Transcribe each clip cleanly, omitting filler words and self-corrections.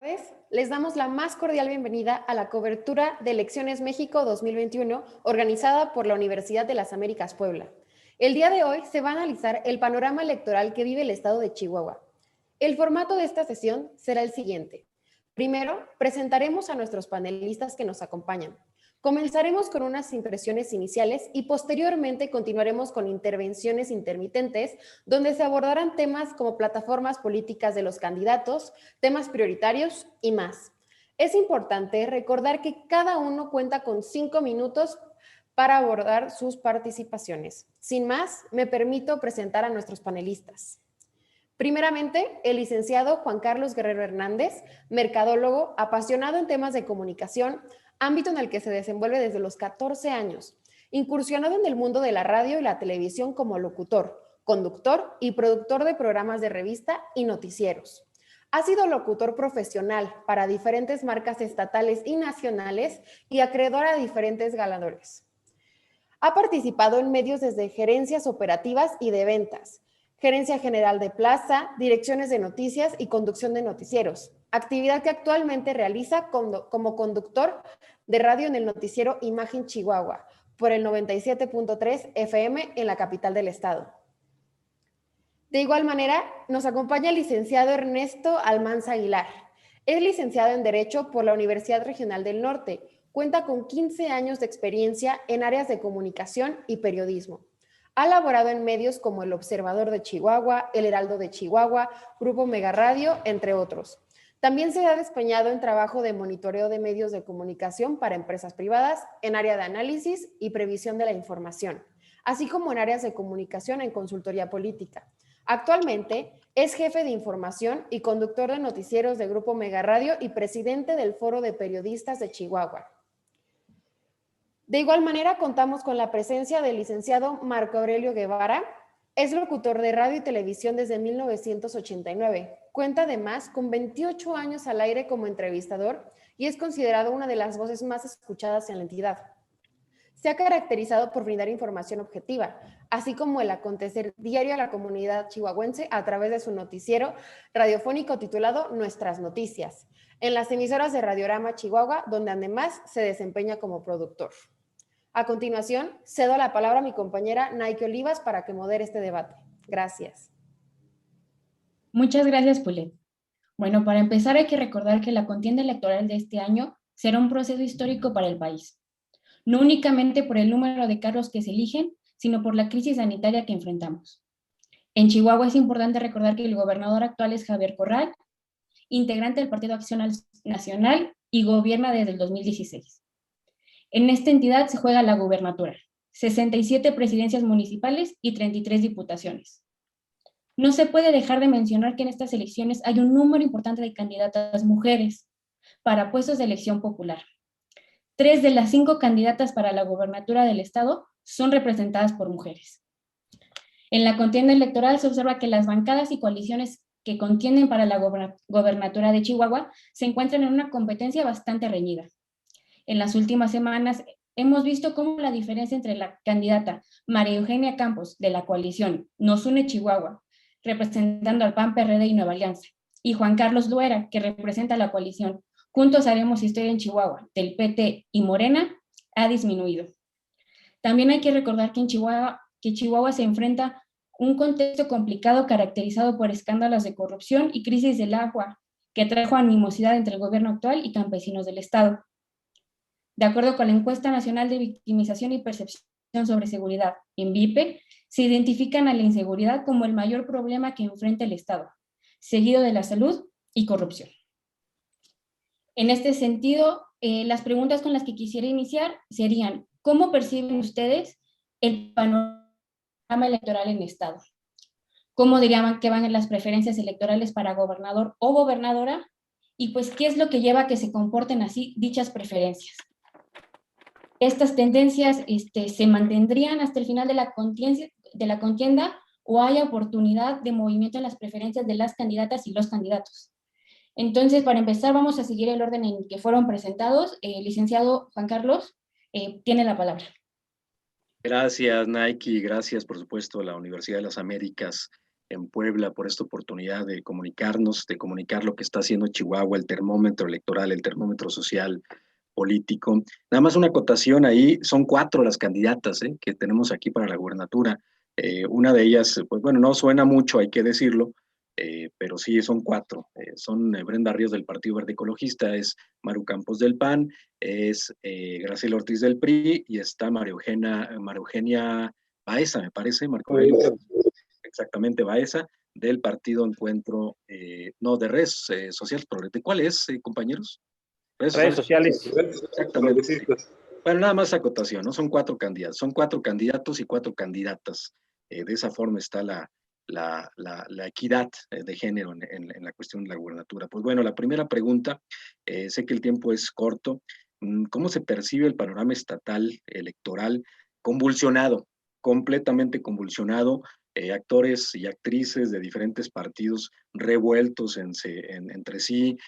Les damos la más cordial bienvenida a la cobertura de Elecciones México 2021 organizada por la Universidad de las Américas Puebla. El día de hoy se va a analizar el panorama electoral que vive el estado de Chihuahua. El formato de esta sesión será el siguiente. Primero, presentaremos a nuestros panelistas que nos acompañan. Comenzaremos con unas impresiones iniciales y posteriormente continuaremos con intervenciones intermitentes donde se abordarán temas como plataformas políticas de los candidatos, temas prioritarios y más. Es importante recordar que cada uno cuenta con 5 minutos para abordar sus participaciones. Sin más, me permito presentar a nuestros panelistas. Primeramente, el licenciado Juan Carlos Guerrero Hernández, mercadólogo, apasionado en temas de comunicación, ámbito en el que se desenvuelve desde los 14 años, incursionado en el mundo de la radio y la televisión como locutor, conductor y productor de programas de revista y noticieros. Ha sido locutor profesional para diferentes marcas estatales y nacionales y acreedor a diferentes galardones. Ha participado en medios desde gerencias operativas y de ventas, gerencia general de plaza, direcciones de noticias y conducción de noticieros, actividad que actualmente realiza como conductor de radio en el noticiero Imagen Chihuahua, por el 97.3 FM en la capital del estado. De igual manera, nos acompaña el licenciado Ernesto Almanza Aguilar. Es licenciado en Derecho por la Universidad Regional del Norte. Cuenta con 15 años de experiencia en áreas de comunicación y periodismo. Ha laborado en medios como El Observador de Chihuahua, El Heraldo de Chihuahua, Grupo Mega Radio, entre otros. También se ha desempeñado en trabajo de monitoreo de medios de comunicación para empresas privadas en área de análisis y previsión de la información, así como en áreas de comunicación en consultoría política. Actualmente es jefe de información y conductor de noticieros de Grupo Mega Radio y presidente del Foro de Periodistas de Chihuahua. De igual manera, contamos con la presencia del licenciado Marco Aurelio Guevara. Es locutor de radio y televisión desde 1989. Cuenta además con 28 años al aire como entrevistador y es considerado una de las voces más escuchadas en la entidad. Se ha caracterizado por brindar información objetiva, así como el acontecer diario a la comunidad chihuahuense a través de su noticiero radiofónico titulado Nuestras Noticias, en las emisoras de Radiorama Chihuahua, donde además se desempeña como productor. A continuación, cedo la palabra a mi compañera Naike Olivas para que modere este debate. Gracias. Muchas gracias, Pulet. Bueno, para empezar hay que recordar que la contienda electoral de este año será un proceso histórico para el país, no únicamente por el número de cargos que se eligen, sino por la crisis sanitaria que enfrentamos. En Chihuahua es importante recordar que el gobernador actual es Javier Corral, integrante del Partido Acción Nacional y gobierna desde el 2016. En esta entidad se juega la gubernatura, 67 presidencias municipales y 33 diputaciones. No se puede dejar de mencionar que en estas elecciones hay un número importante de candidatas mujeres para puestos de elección popular. 3 de las 5 candidatas para la gobernatura del estado son representadas por mujeres. En la contienda electoral se observa que las bancadas y coaliciones que contienden para la gobernatura de Chihuahua se encuentran en una competencia bastante reñida. En las últimas semanas hemos visto cómo la diferencia entre la candidata María Eugenia Campos de la coalición Nos Une Chihuahua, representando al PAN, PRD y Nueva Alianza, y Juan Carlos Luera, que representa la coalición Juntos Haremos Historia en Chihuahua, del PT y Morena, ha disminuido. También hay que recordar que en Chihuahua se enfrenta un contexto complicado caracterizado por escándalos de corrupción y crisis del agua, que trajo animosidad entre el gobierno actual y campesinos del estado. De acuerdo con la Encuesta Nacional de Victimización y Percepción sobre Seguridad, ENVIPE, se identifican a la inseguridad como el mayor problema que enfrenta el Estado, seguido de la salud y corrupción. En este sentido, las preguntas con las que quisiera iniciar serían: ¿cómo perciben ustedes el panorama electoral en el Estado? ¿Cómo dirían que van en las preferencias electorales para gobernador o gobernadora? Y pues, ¿qué es lo que lleva a que se comporten así dichas preferencias? ¿Estas tendencias se mantendrían hasta el final de la contienda o hay oportunidad de movimiento en las preferencias de las candidatas y los candidatos? Entonces, para empezar, vamos a seguir el orden en que fueron presentados. Licenciado Juan Carlos, tiene la palabra. Gracias, Nike, y gracias, por supuesto, a la Universidad de las Américas en Puebla por esta oportunidad de comunicarnos, de comunicar lo que está haciendo Chihuahua, el termómetro electoral, el termómetro social, político. Nada más una acotación ahí, son 4 las candidatas que tenemos aquí para la gubernatura. Una de ellas, pues bueno, no suena mucho, hay que decirlo, pero sí son 4. Son Brenda Ríos del Partido Verde Ecologista, es Maru Campos del PAN, es Graciela Ortiz del PRI y está María Eugenia Baeza, me parece, Marco Aurelio, exactamente Baeza, del Partido Encuentro, no, de redes sociales, ¿de cuál es, compañeros? Redes sociales. Exactamente. Sí. Bueno, nada más acotación, ¿no? Son 4 candidatos, son 4 candidatos y 4 candidatas. De esa forma está la equidad de género en la cuestión de la gubernatura. Pues bueno, la primera pregunta, sé que el tiempo es corto. ¿Cómo se percibe el panorama estatal electoral convulsionado, completamente convulsionado? Actores y actrices de diferentes partidos revueltos entre sí.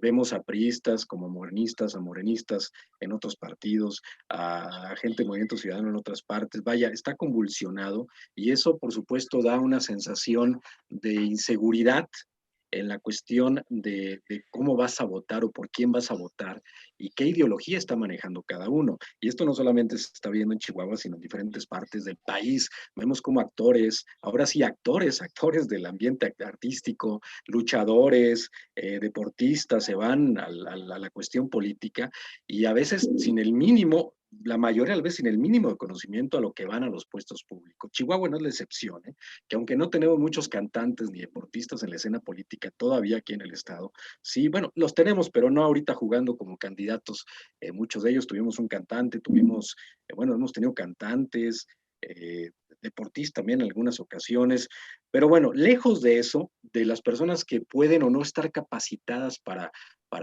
Vemos a priistas como morenistas, a morenistas en otros partidos, a gente de Movimiento Ciudadano en otras partes. Vaya, está convulsionado y eso, por supuesto, da una sensación de inseguridad en la cuestión de cómo vas a votar o por quién vas a votar y qué ideología está manejando cada uno. Y esto no solamente se está viendo en Chihuahua, sino en diferentes partes del país. Vemos como actores, ahora sí actores del ambiente artístico, luchadores, deportistas, se van a la cuestión política y a veces sin el mínimo, la mayoría a veces sin el mínimo de conocimiento a lo que van a los puestos públicos. Chihuahua no es la excepción, que aunque no tenemos muchos cantantes ni deportistas en la escena política todavía aquí en el estado, sí, bueno, los tenemos, pero no ahorita jugando como candidatos. Muchos de ellos tuvimos un cantante, bueno, hemos tenido cantantes, deportistas también en algunas ocasiones, pero bueno, lejos de eso, de las personas que pueden o no estar capacitadas para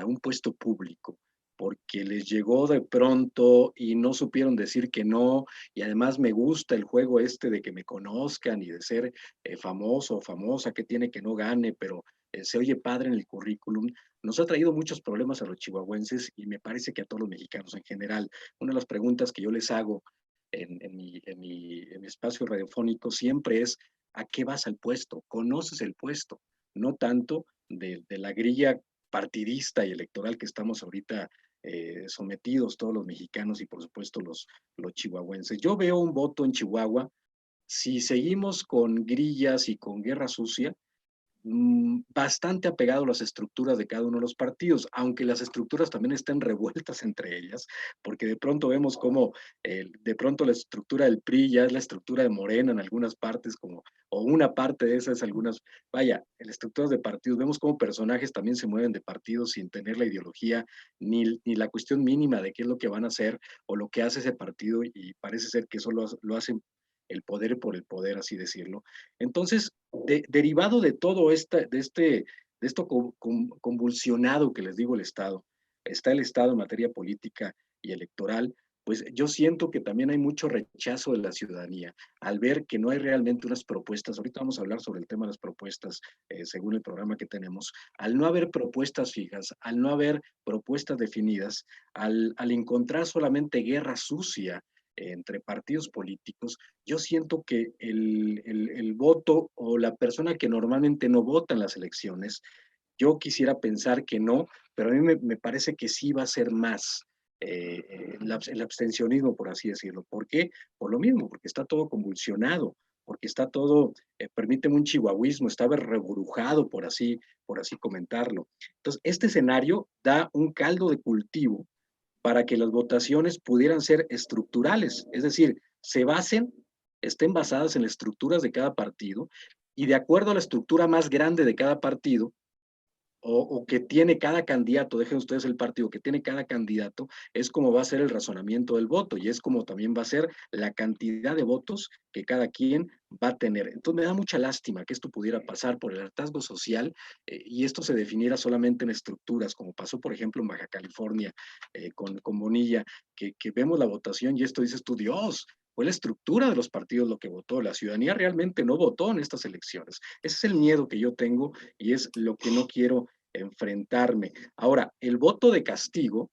un puesto público, porque les llegó de pronto y no supieron decir que no, y además me gusta el juego de que me conozcan y de ser famoso o famosa, que tiene que no gane, pero se oye padre en el currículum, nos ha traído muchos problemas a los chihuahuenses y me parece que a todos los mexicanos en general. Una de las preguntas que yo les hago en mi espacio radiofónico siempre es: ¿a qué vas al puesto? ¿Conoces el puesto? No tanto de la grilla partidista y electoral que estamos ahorita sometidos todos los mexicanos y por supuesto los chihuahuenses. Yo veo un voto en Chihuahua, si seguimos con grillas y con guerra sucia, bastante apegado a las estructuras de cada uno de los partidos, aunque las estructuras también estén revueltas entre ellas, porque de pronto vemos cómo de pronto la estructura del PRI ya es la estructura de Morena en algunas partes, o una parte de esas, vaya, en las estructuras de partidos, vemos cómo personajes también se mueven de partidos sin tener la ideología, ni la cuestión mínima de qué es lo que van a hacer o lo que hace ese partido, y parece ser que eso lo hacen el poder por el poder, así decirlo. Entonces, derivado de todo esto convulsionado que les digo el Estado, está el Estado en materia política y electoral, pues yo siento que también hay mucho rechazo de la ciudadanía al ver que no hay realmente unas propuestas. Ahorita vamos a hablar sobre el tema de las propuestas, según el programa que tenemos. Al no haber propuestas fijas, al no haber propuestas definidas, al encontrar solamente guerra sucia entre partidos políticos, yo siento que el voto o la persona que normalmente no vota en las elecciones, yo quisiera pensar que no, pero a mí me parece que sí va a ser más el abstencionismo, por así decirlo. ¿Por qué? Por lo mismo, porque está todo convulsionado, porque está todo, permíteme un chihuahuismo, estaba reburujado, por así comentarlo. Entonces, este escenario da un caldo de cultivo para que las votaciones pudieran ser estructurales, es decir, estén basadas en las estructuras de cada partido y de acuerdo a la estructura más grande de cada partido, o que tiene cada candidato, dejen ustedes el partido que tiene cada candidato, es como va a ser el razonamiento del voto y es como también va a ser la cantidad de votos que cada quien va a tener. Entonces me da mucha lástima que esto pudiera pasar por el hartazgo social y esto se definiera solamente en estructuras, como pasó por ejemplo en Baja California con Bonilla, que vemos la votación y esto dices tú, Dios, fue la estructura de los partidos lo que votó. La ciudadanía realmente no votó en estas elecciones. Ese es el miedo que yo tengo y es lo que no quiero enfrentarme. Ahora, el voto de castigo,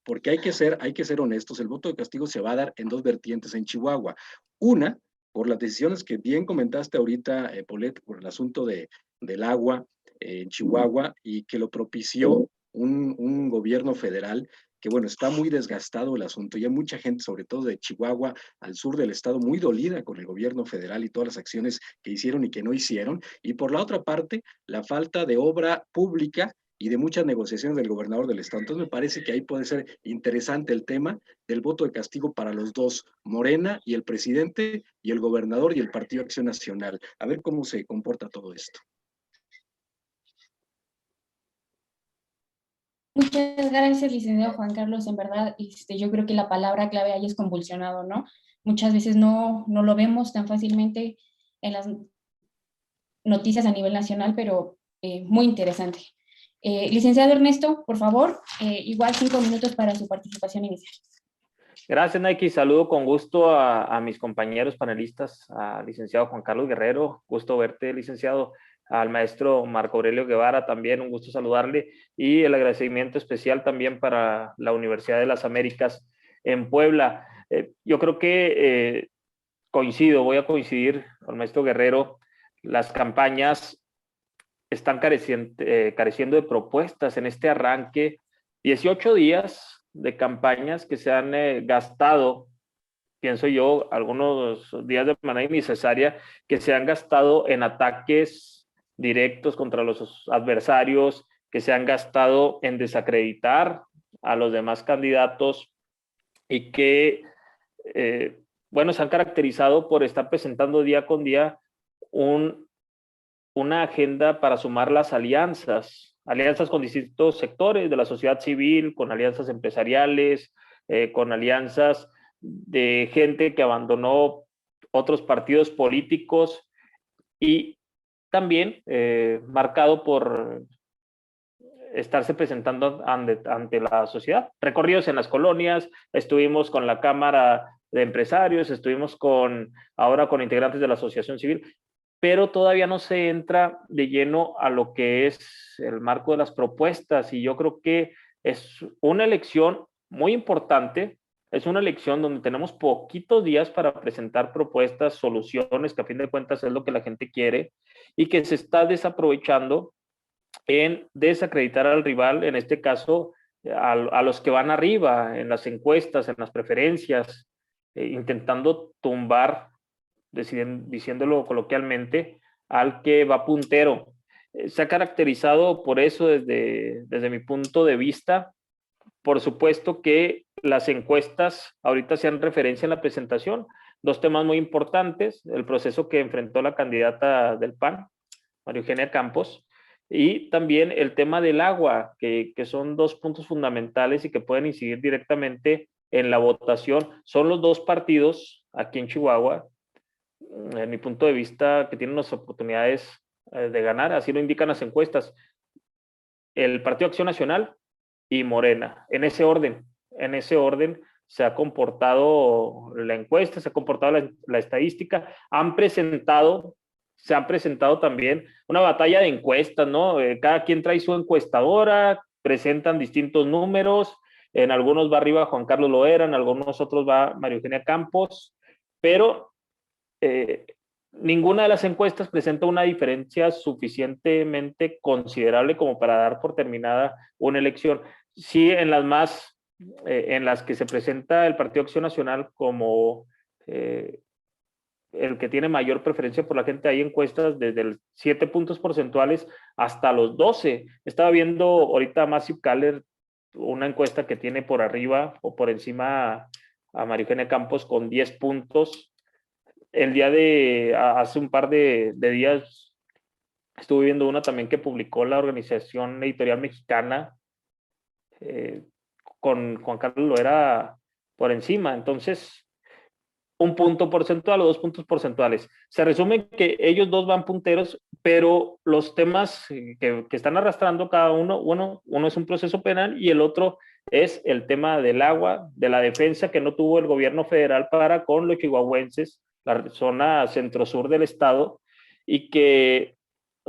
porque hay que ser honestos, el voto de castigo se va a dar en 2 vertientes en Chihuahua. Una, por las decisiones que bien comentaste ahorita, Paulette, por el asunto del agua en Chihuahua, y que lo propició un gobierno federal que, bueno, está muy desgastado el asunto. Y hay mucha gente, sobre todo de Chihuahua, al sur del estado, muy dolida con el gobierno federal y todas las acciones que hicieron y que no hicieron. Y por la otra parte, la falta de obra pública y de muchas negociaciones del gobernador del estado. Entonces me parece que ahí puede ser interesante el tema del voto de castigo para los dos, Morena y el presidente, y el gobernador y el Partido Acción Nacional. A ver cómo se comporta todo esto. Muchas gracias, licenciado Juan Carlos. En verdad, yo creo que la palabra clave ahí es convulsionado, ¿no? Muchas veces no lo vemos tan fácilmente en las noticias a nivel nacional, pero muy interesante. Licenciado Ernesto, por favor, igual 5 minutos para su participación inicial. Gracias, Nike. Saludo con gusto a mis compañeros panelistas, al licenciado Juan Carlos Guerrero. Gusto verte, licenciado. Al maestro Marco Aurelio Guevara, también un gusto saludarle. Y el agradecimiento especial también para la Universidad de las Américas en Puebla. Yo creo que voy a coincidir con el maestro Guerrero. Las campañas están careciendo de propuestas en este arranque. 18 días de campañas que se han gastado, pienso yo, algunos días de manera innecesaria, que se han gastado en ataques directos contra los adversarios, que se han gastado en desacreditar a los demás candidatos y que, bueno, se han caracterizado por estar presentando día con día una agenda para sumar las alianzas con distintos sectores de la sociedad civil, con alianzas empresariales, con alianzas de gente que abandonó otros partidos políticos y también marcado por estarse presentando ante la sociedad. Recorridos en las colonias, estuvimos con la Cámara de Empresarios, estuvimos ahora con integrantes de la Asociación Civil, pero todavía no se entra de lleno a lo que es el marco de las propuestas, y yo creo que es una elección muy importante. Es una elección donde tenemos poquitos días para presentar propuestas, soluciones, que a fin de cuentas es lo que la gente quiere, y que se está desaprovechando en desacreditar al rival, en este caso a los que van arriba en las encuestas, en las preferencias, intentando tumbar, diciéndolo coloquialmente, al que va puntero. Se ha caracterizado por eso desde mi punto de vista. Por supuesto que las encuestas ahorita hacían referencia en la presentación. Dos temas muy importantes: el proceso que enfrentó la candidata del PAN, María Eugenia Campos, y también el tema del agua, que son dos puntos fundamentales y que pueden incidir directamente en la votación. Son los dos partidos aquí en Chihuahua, en mi punto de vista, que tienen las oportunidades de ganar, así lo indican las encuestas: el Partido Acción Nacional y Morena. En ese orden se ha comportado la encuesta, se ha comportado la estadística. Se han presentado también una batalla de encuestas, ¿no? Cada quien trae su encuestadora, presentan distintos números, en algunos va arriba Juan Carlos Loera, en algunos otros va María Eugenia Campos, pero ninguna de las encuestas presenta una diferencia suficientemente considerable como para dar por terminada una elección. Sí, en las que se presenta el Partido Acción Nacional como el que tiene mayor preferencia por la gente, hay encuestas desde los 7 puntos porcentuales hasta los 12. Estaba viendo ahorita Massive Caller, una encuesta que tiene por arriba o por encima a María Eugenia Campos con 10 puntos. Hace un par de días estuve viendo una también que publicó la Organización Editorial Mexicana, con Juan Carlos Loera por encima. Entonces, 1 punto porcentual o 2 puntos porcentuales. Se resume que ellos dos van punteros, pero los temas que están arrastrando cada uno, uno es un proceso penal y el otro es el tema del agua, de la defensa que no tuvo el gobierno federal para con los chihuahuenses, la zona centro-sur del estado, y que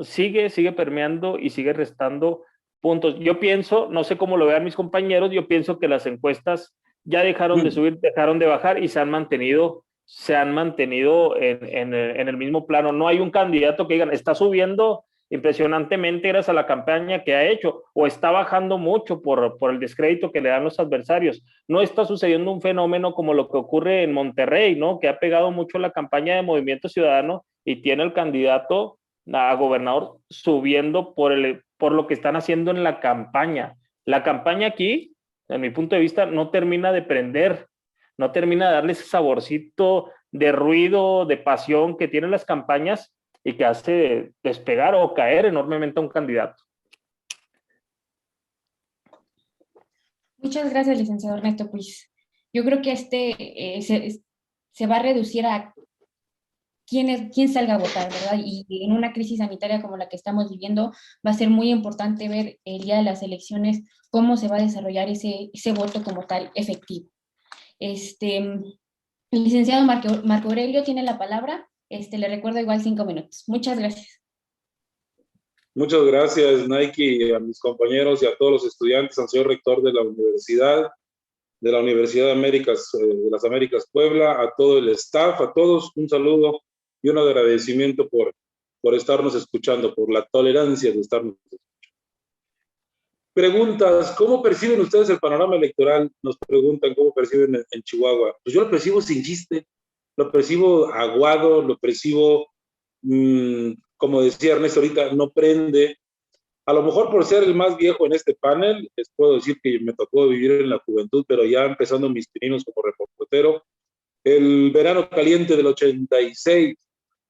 sigue permeando y sigue restando puntos. Yo pienso, no sé cómo lo vean mis compañeros, yo pienso que las encuestas ya dejaron de subir, dejaron de bajar y se han mantenido se han mantenido en el mismo plano. No hay un candidato que digan, está subiendo impresionantemente gracias a la campaña que ha hecho, o está bajando mucho por el descrédito que le dan los adversarios. No está sucediendo un fenómeno como lo que ocurre en Monterrey, ¿no? Que ha pegado mucho la campaña de Movimiento Ciudadano y tiene el candidato a gobernador subiendo por lo que están haciendo en la campaña. La campaña aquí, en mi punto de vista, no termina de prender, no termina de darle ese saborcito de ruido, de pasión que tienen las campañas y que hace despegar o caer enormemente a un candidato. Muchas gracias, licenciado Ernesto. Pues yo creo que se va a reducir a quién salga a votar, ¿verdad? Y en una crisis sanitaria como la que estamos viviendo, va a ser muy importante ver el día de las elecciones cómo se va a desarrollar ese voto como tal efectivo. El licenciado Marco Aurelio tiene la palabra. Le recuerdo igual 5 minutos. Muchas gracias. Muchas gracias, Nike, a mis compañeros y a todos los estudiantes, al señor rector de la Universidad de las Américas Puebla, a todo el staff, a todos un saludo y un agradecimiento por estarnos escuchando, por la tolerancia de estarnos escuchando. Preguntas, ¿cómo perciben ustedes el panorama electoral? Nos preguntan cómo perciben en Chihuahua. Pues yo lo percibo sin chiste, lo percibo aguado, lo percibo, como decía Ernesto ahorita, no prende. A lo mejor por ser el más viejo en este panel, les puedo decir que me tocó vivir en la juventud, pero ya empezando mis pininos como reportero, el verano caliente del 86,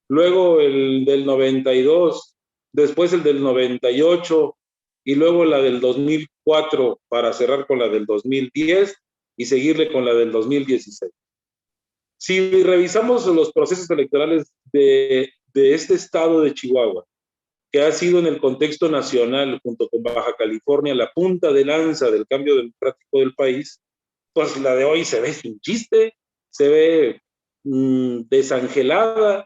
luego el del 92, después el del 98, y luego la del 2004 para cerrar con la del 2010 y seguirle con la del 2016. Si revisamos los procesos electorales de este estado de Chihuahua, que ha sido en el contexto nacional, junto con Baja California, la punta de lanza del cambio democrático del país, pues la de hoy se ve sin chiste, se ve desangelada,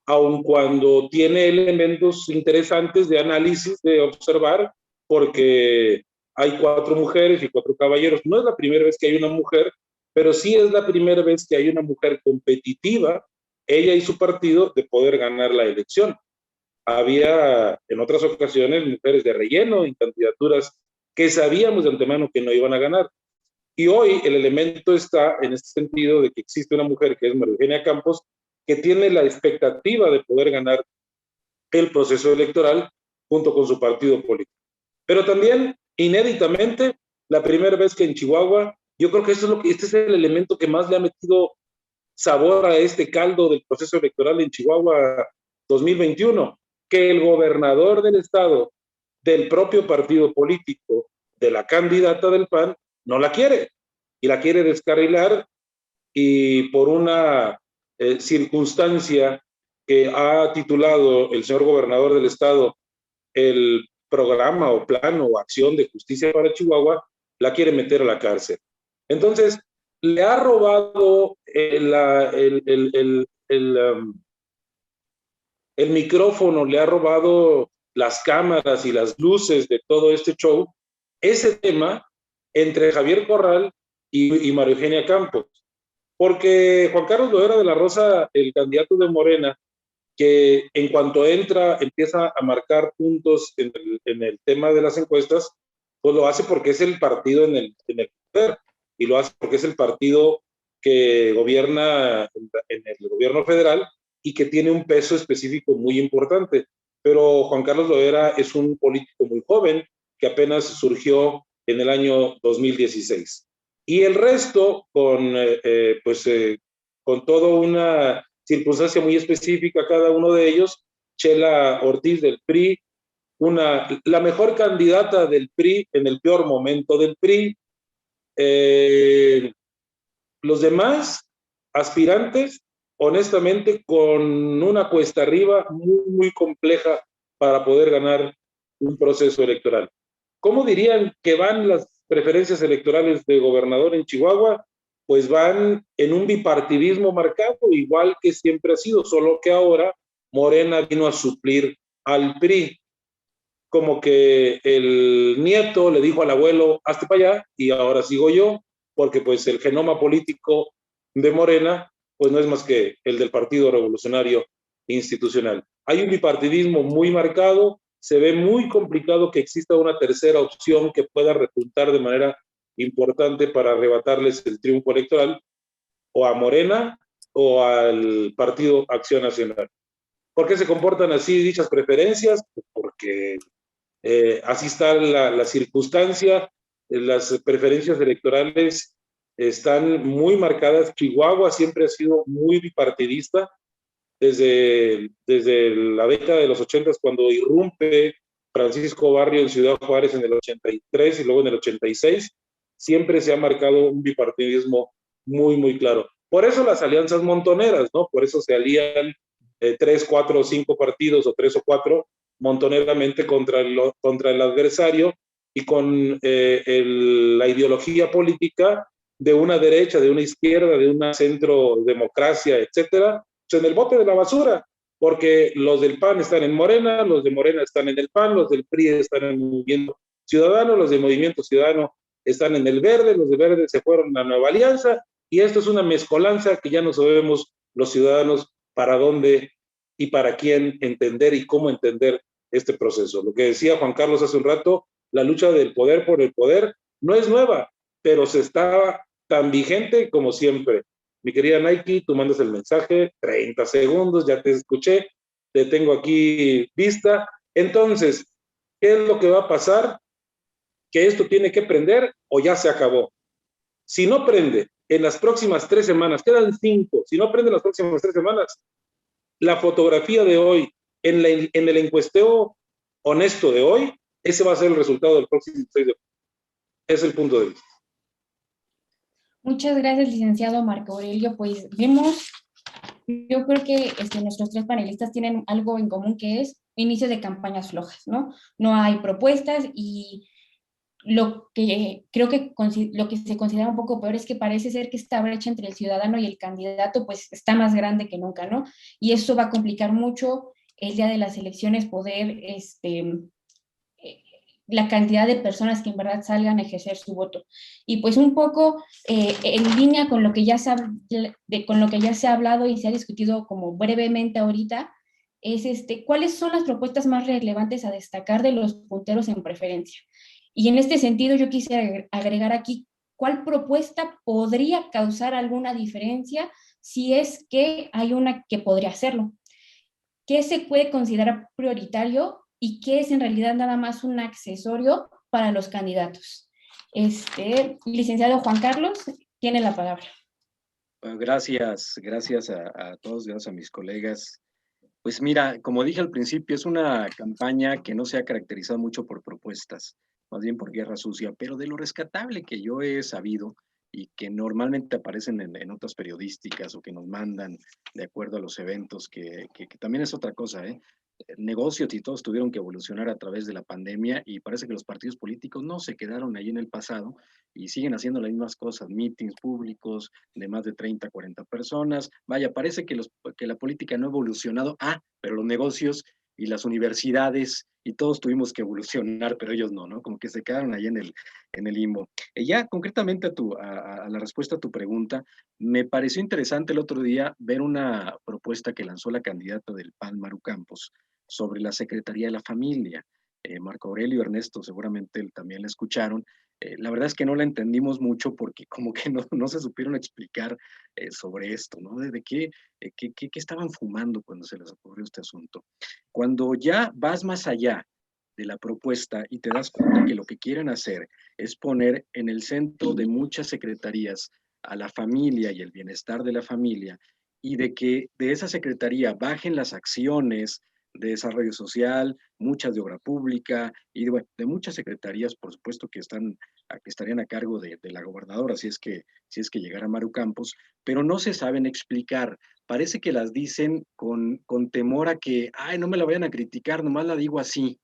aun cuando tiene elementos interesantes de análisis, de observar, porque hay 4 mujeres y 4 caballeros. No es la primera vez que hay una mujer, pero sí es la primera vez que hay una mujer competitiva, ella y su partido, de poder ganar la elección. Había en otras ocasiones mujeres de relleno en candidaturas que sabíamos de antemano que no iban a ganar. Y hoy el elemento está en este sentido de que existe una mujer que es María Eugenia Campos, que tiene la expectativa de poder ganar el proceso electoral junto con su partido político. Pero también, inéditamente, la primera vez que en Chihuahua, yo creo que este es el elemento que más le ha metido sabor a este caldo del proceso electoral en Chihuahua 2021, que el gobernador del estado, del propio partido político, de la candidata del PAN, no la quiere, y la quiere descarrilar, y por una circunstancia que ha titulado el señor gobernador del estado el programa o plan o acción de justicia para Chihuahua, la quiere meter a la cárcel. Entonces, le ha robado el micrófono, le ha robado las cámaras y las luces de todo este show, ese tema entre Javier Corral y María Eugenia Campos. Porque Juan Carlos Loera de la Rosa, el candidato de Morena, que en cuanto entra empieza a marcar puntos en el tema de las encuestas, pues lo hace porque es el partido en el poder, y lo hace porque es el partido que gobierna en el gobierno federal y que tiene un peso específico muy importante. Pero Juan Carlos Loera es un político muy joven que apenas surgió en el año 2016. Y el resto, con toda una circunstancia muy específica, cada uno de ellos, Chela Ortiz del PRI, la mejor candidata del PRI en el peor momento del PRI. Los demás aspirantes, honestamente, con una cuesta arriba muy, muy compleja para poder ganar un proceso electoral. ¿Cómo dirían que van las preferencias electorales de gobernador en Chihuahua? Pues van en un bipartidismo marcado, igual que siempre ha sido, solo que ahora Morena vino a suplir al PRI. Como que el nieto le dijo al abuelo, hazte para allá, y ahora sigo yo, porque pues el genoma político de Morena pues no es más que el del Partido Revolucionario Institucional. Hay un bipartidismo muy marcado, se ve muy complicado que exista una tercera opción que pueda repuntar de manera importante para arrebatarles el triunfo electoral, o a Morena o al Partido Acción Nacional. ¿Por qué se comportan así dichas preferencias? Porque así está la circunstancia, las preferencias electorales están muy marcadas. Chihuahua siempre ha sido muy bipartidista, desde la década de los 80, cuando irrumpe Francisco Barrio en Ciudad Juárez en el 83 y luego en el 86, siempre se ha marcado un bipartidismo muy, muy claro. Por eso las alianzas montoneras, ¿no? Por eso se alían 3, 4 o 5 partidos, o 3 o 4, montoneramente contra el adversario, y con la ideología política de una derecha, de una izquierda, de una centro democracia, etcétera, pues en el bote de la basura, porque los del PAN están en Morena, los de Morena están en el PAN, los del PRI están en el Movimiento Ciudadano, los del Movimiento Ciudadano están en el Verde, los de Verde se fueron a Nueva Alianza, y esto es una mezcolanza que ya no sabemos los ciudadanos para dónde y para quién entender y cómo entender este proceso. Lo que decía Juan Carlos hace un rato, la lucha del poder por el poder no es nueva, pero se está tan vigente como siempre. Mi querida Nike, tú mandas el mensaje, 30 segundos, ya te escuché, te tengo aquí vista. Entonces, ¿qué es lo que va a pasar? Que esto tiene que prender o ya se acabó. Si no prende en las próximas 3 semanas, quedan 5, si no prende en las próximas 3 semanas, la fotografía de hoy, en el encuesteo honesto de hoy, ese va a ser el resultado del próximo 6 de octubre. Es el punto de vista. Muchas gracias, licenciado Marco Aurelio. Pues vemos, yo creo que nuestros 3 panelistas tienen algo en común, que es inicio de campañas flojas, ¿no? No hay propuestas, y lo que creo que lo que se considera un poco peor es que parece ser que esta brecha entre el ciudadano y el candidato pues está más grande que nunca, ¿no? Y eso va a complicar mucho el día de las elecciones poder la cantidad de personas que en verdad salgan a ejercer su voto. Y pues un poco en línea con lo que ya se ha hablado y se ha discutido como brevemente ahorita, es ¿cuáles son las propuestas más relevantes a destacar de los punteros en preferencia? Y en este sentido yo quisiera agregar aquí, ¿cuál propuesta podría causar alguna diferencia si es que hay una que podría hacerlo? ¿Qué se puede considerar prioritario y qué es en realidad nada más un accesorio para los candidatos? Licenciado Juan Carlos, tiene la palabra. Bueno, gracias a todos, gracias a mis colegas. Pues mira, como dije al principio, es una campaña que no se ha caracterizado mucho por propuestas, más bien por guerra sucia, pero de lo rescatable que yo he sabido y que normalmente aparecen en notas periodísticas o que nos mandan de acuerdo a los eventos, que también es otra cosa, ¿eh? Negocios y todos tuvieron que evolucionar a través de la pandemia, y parece que los partidos políticos no se quedaron ahí en el pasado y siguen haciendo las mismas cosas, meetings públicos de más de 30, 40 personas. Vaya, parece que la política no ha evolucionado, pero los negocios y las universidades y todos tuvimos que evolucionar, pero ellos no, como que se quedaron ahí en el limbo. Ya concretamente a la respuesta a tu pregunta, me pareció interesante el otro día ver una propuesta que lanzó la candidata del PAN, Maru Campos, sobre la Secretaría de la Familia. Marco Aurelio y Ernesto seguramente también la escucharon. La verdad es que no la entendimos mucho porque como que no se supieron explicar sobre esto, ¿no? ¿De qué estaban fumando cuando se les ocurrió este asunto? Cuando ya vas más allá de la propuesta y te das cuenta que lo que quieren hacer es poner en el centro de muchas secretarías a la familia y el bienestar de la familia, y de que de esa secretaría bajen las acciones de desarrollo social, muchas de obra pública y de muchas secretarías, por supuesto, que estarían a cargo de la gobernadora, si es que llegara Maru Campos, pero no se saben explicar. Parece que las dicen con temor a que, no me la vayan a criticar, nomás la digo así.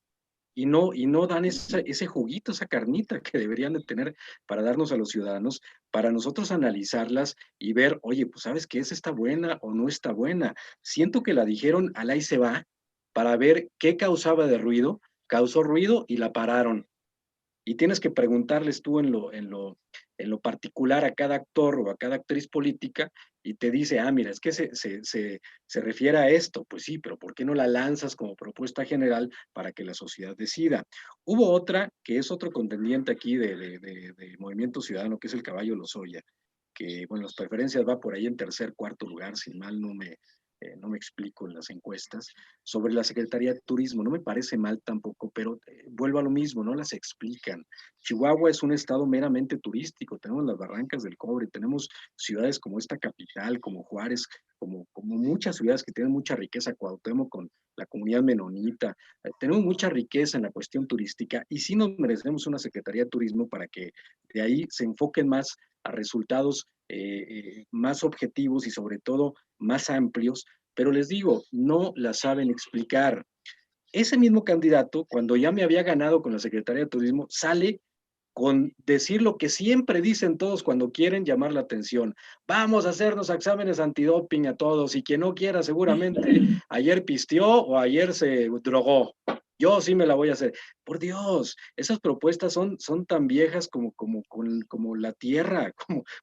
Y no dan ese juguito, esa carnita que deberían de tener para darnos a los ciudadanos, para nosotros analizarlas y ver, oye, pues ¿sabes qué? ¿Esa está buena o no está buena? Siento que la dijeron al ahí se va, para ver qué causaba de ruido, causó ruido y la pararon. y tienes que preguntarles tú en lo particular a cada actor o a cada actriz política y te dice, mira, es que se refiere a esto. Pues sí, pero ¿por qué no la lanzas como propuesta general para que la sociedad decida? Hubo otra, que es otro contendiente aquí de Movimiento Ciudadano, que es el Caballo Lozoya, que, bueno, las preferencias va por ahí en tercer, cuarto lugar, si mal no me explico en las encuestas, sobre la Secretaría de Turismo. No me parece mal tampoco, pero vuelvo a lo mismo, no las explican. Chihuahua es un estado meramente turístico, tenemos las Barrancas del Cobre, tenemos ciudades como esta capital, como Juárez, como muchas ciudades que tienen mucha riqueza, Cuauhtémoc con la comunidad menonita, tenemos mucha riqueza en la cuestión turística y sí nos merecemos una Secretaría de Turismo para que de ahí se enfoquen más a resultados más objetivos y sobre todo más amplios, pero les digo, no la saben explicar. Ese mismo candidato, cuando ya me había ganado con la Secretaría de Turismo, sale con decir lo que siempre dicen todos cuando quieren llamar la atención. Vamos a hacernos exámenes antidoping a todos y quien no quiera seguramente ayer pisteó o ayer se drogó. Yo sí me la voy a hacer. Por Dios, esas propuestas son tan viejas como la Tierra,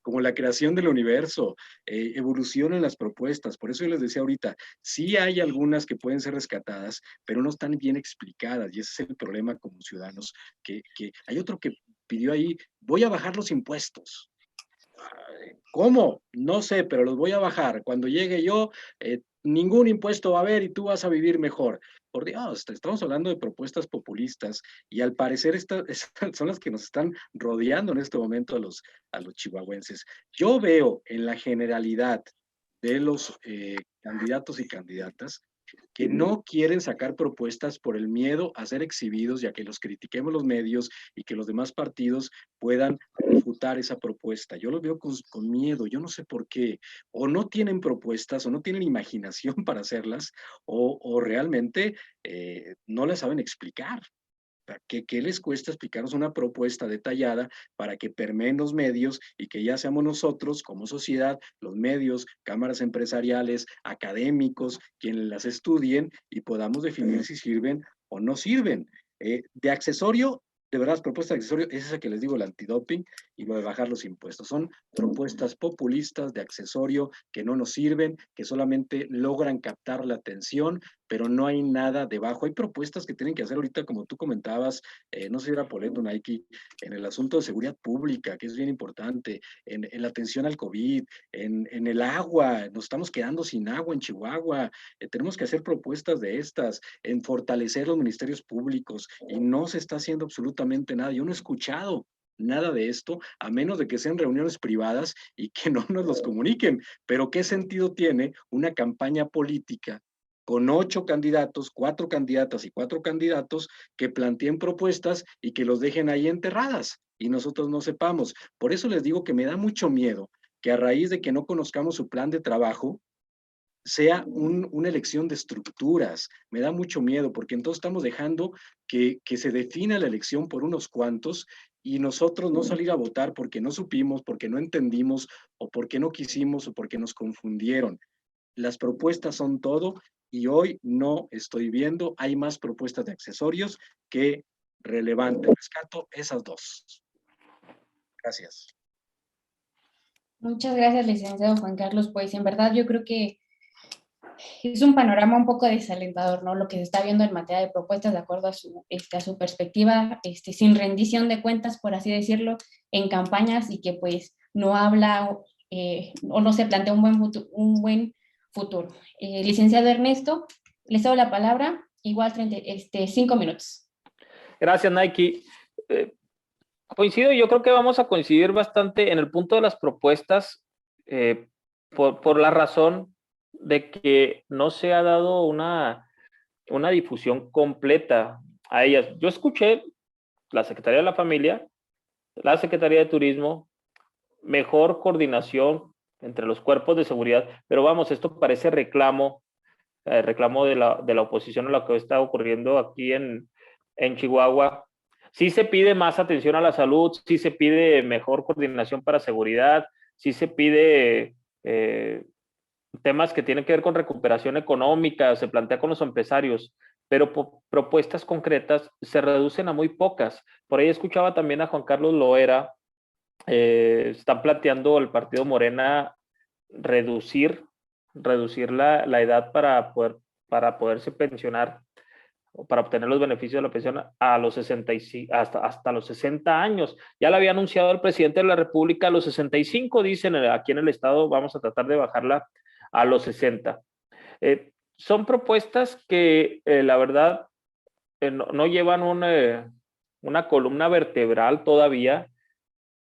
como la creación del universo. Evolucionan las propuestas. Por eso yo les decía ahorita, sí hay algunas que pueden ser rescatadas, pero no están bien explicadas. Y ese es el problema como ciudadanos. Que hay otro que pidió ahí, voy a bajar los impuestos. ¿Cómo? No sé, pero los voy a bajar. Cuando llegue yo, ningún impuesto va a haber y tú vas a vivir mejor. Por Dios, estamos hablando de propuestas populistas y al parecer estas son las que nos están rodeando en este momento a los chihuahuenses. Yo veo en la generalidad de los candidatos y candidatas que no quieren sacar propuestas por el miedo a ser exhibidos y a que los critiquemos los medios y que los demás partidos puedan refutar esa propuesta. Yo los veo con miedo, yo no sé por qué. O no tienen propuestas, o no tienen imaginación para hacerlas, o realmente no las saben explicar. ¿Qué les cuesta explicarnos una propuesta detallada para que permeen los medios y que ya seamos nosotros como sociedad, los medios, cámaras empresariales, académicos, quienes las estudien y podamos definir si sirven o no sirven? De accesorio, de verdad, las propuestas de accesorio, es esa que les digo, el antidoping y lo de bajar los impuestos. Son propuestas populistas de accesorio que no nos sirven, que solamente logran captar la atención, pero no hay nada debajo. Hay propuestas que tienen que hacer ahorita, como tú comentabas, no sé si era Poleto, Nike, en el asunto de seguridad pública, que es bien importante, en la atención al COVID, en el agua, nos estamos quedando sin agua en Chihuahua, tenemos que hacer propuestas de estas, en fortalecer los ministerios públicos, y no se está haciendo absolutamente nada. Yo no he escuchado nada de esto, a menos de que sean reuniones privadas y que no nos los comuniquen. Pero ¿qué sentido tiene una campaña política con 8 candidatos, 4 candidatas y 4 candidatos que planteen propuestas y que los dejen ahí enterradas y nosotros no sepamos? Por eso les digo que me da mucho miedo que a raíz de que no conozcamos su plan de trabajo, sea una elección de estructuras. Me da mucho miedo porque entonces estamos dejando que se defina la elección por unos cuantos y nosotros no salir a votar porque no supimos, porque no entendimos o porque no quisimos o porque nos confundieron. Las propuestas son todo y hoy no estoy viendo, hay más propuestas de accesorios que relevantes. Rescato esas dos. Gracias. Muchas gracias, licenciado Juan Carlos. Pues en verdad yo creo que es un panorama un poco desalentador, ¿no? Lo que se está viendo en materia de propuestas de acuerdo a su perspectiva, sin rendición de cuentas, por así decirlo, en campañas y que pues no habla o no se plantea un buen futuro. Licenciado Ernesto, les doy la palabra, igual 5 minutos. Gracias, Nike. Coincido, yo creo que vamos a coincidir bastante en el punto de las propuestas por la razón de que no se ha dado una difusión completa a ellas. Yo escuché la Secretaría de la Familia, la Secretaría de Turismo, mejor coordinación entre los cuerpos de seguridad, pero vamos, esto parece reclamo de la oposición a lo que está ocurriendo aquí en Chihuahua. Sí se pide más atención a la salud, sí se pide mejor coordinación para seguridad, sí se pide temas que tienen que ver con recuperación económica, se plantea con los empresarios, pero propuestas concretas se reducen a muy pocas. Por ahí escuchaba también a Juan Carlos Loera, están planteando el partido Morena reducir la edad para poderse pensionar o para obtener los beneficios de la pensión a los 65, hasta los 60 años. Ya lo había anunciado el presidente de la República a los 65, dicen aquí en el estado vamos a tratar de bajarla a los 60. Son propuestas que la verdad no llevan una columna vertebral todavía,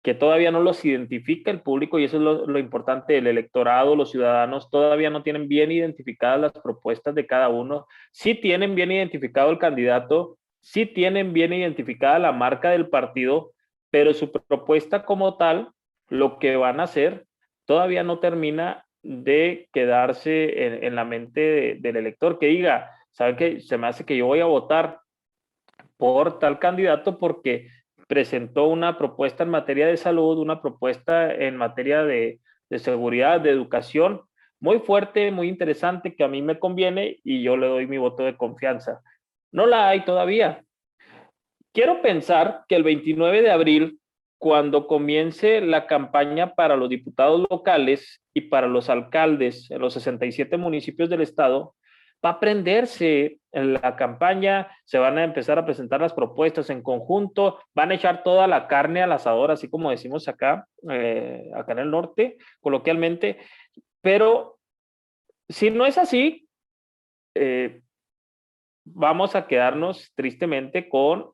que todavía no los identifica el público, y eso es lo importante. El electorado, los ciudadanos todavía no tienen bien identificadas las propuestas de cada uno. Sí tienen bien identificado el candidato, sí tienen bien identificada la marca del partido, pero su propuesta como tal, lo que van a hacer, todavía no termina de quedarse en la mente del elector, que diga, ¿saben qué? Se me hace que yo voy a votar por tal candidato porque presentó una propuesta en materia de salud, una propuesta en materia de seguridad, de educación, muy fuerte, muy interesante, que a mí me conviene y yo le doy mi voto de confianza. No la hay todavía. Quiero pensar que el 29 de abril, cuando comience la campaña para los diputados locales y para los alcaldes en los 67 municipios del estado, va a prenderse en la campaña, se van a empezar a presentar las propuestas en conjunto, van a echar toda la carne al asador, así como decimos acá en el norte, coloquialmente, pero si no es así, vamos a quedarnos tristemente con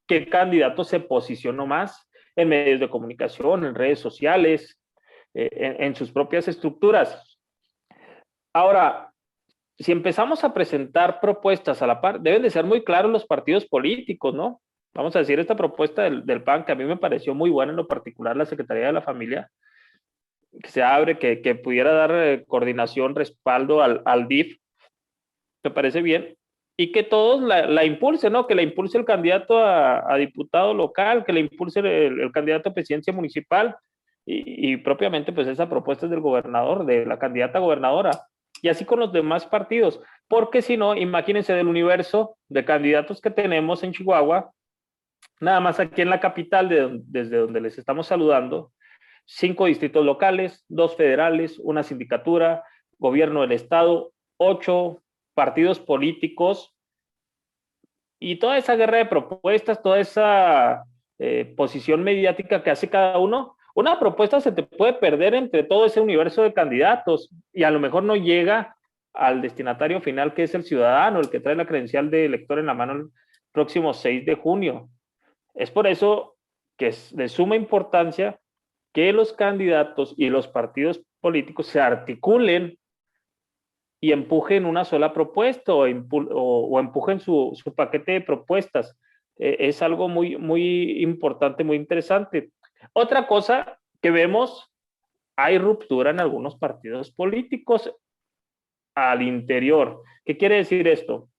qué candidato se posicionó más en medios de comunicación, en redes sociales, en sus propias estructuras. Ahora, si empezamos a presentar propuestas a la par, deben de ser muy claros los partidos políticos, ¿no? Vamos a decir, esta propuesta del PAN, que a mí me pareció muy buena, en lo particular la Secretaría de la Familia, que se abre, que pudiera dar coordinación, respaldo al DIF, me parece bien, y que todos la impulsen, ¿no? Que la impulse el candidato a diputado local, que la impulse el candidato a presidencia municipal, y propiamente pues esa propuesta es del gobernador, de la candidata gobernadora, y así con los demás partidos, porque si no, imagínense del universo de candidatos que tenemos en Chihuahua, nada más aquí en la capital, desde donde les estamos saludando, 5 distritos locales, 2 federales, una sindicatura, gobierno del estado, 8 partidos políticos, y toda esa guerra de propuestas, toda esa posición mediática que hace cada uno. Una propuesta se te puede perder entre todo ese universo de candidatos y a lo mejor no llega al destinatario final, que es el ciudadano, el que trae la credencial de elector en la mano el próximo 6 de junio. Es por eso que es de suma importancia que los candidatos y los partidos políticos se articulen y empujen una sola propuesta o empujen su paquete de propuestas. Es algo muy, muy importante, muy interesante. Otra cosa que vemos, hay ruptura en algunos partidos políticos al interior. ¿Qué quiere decir esto?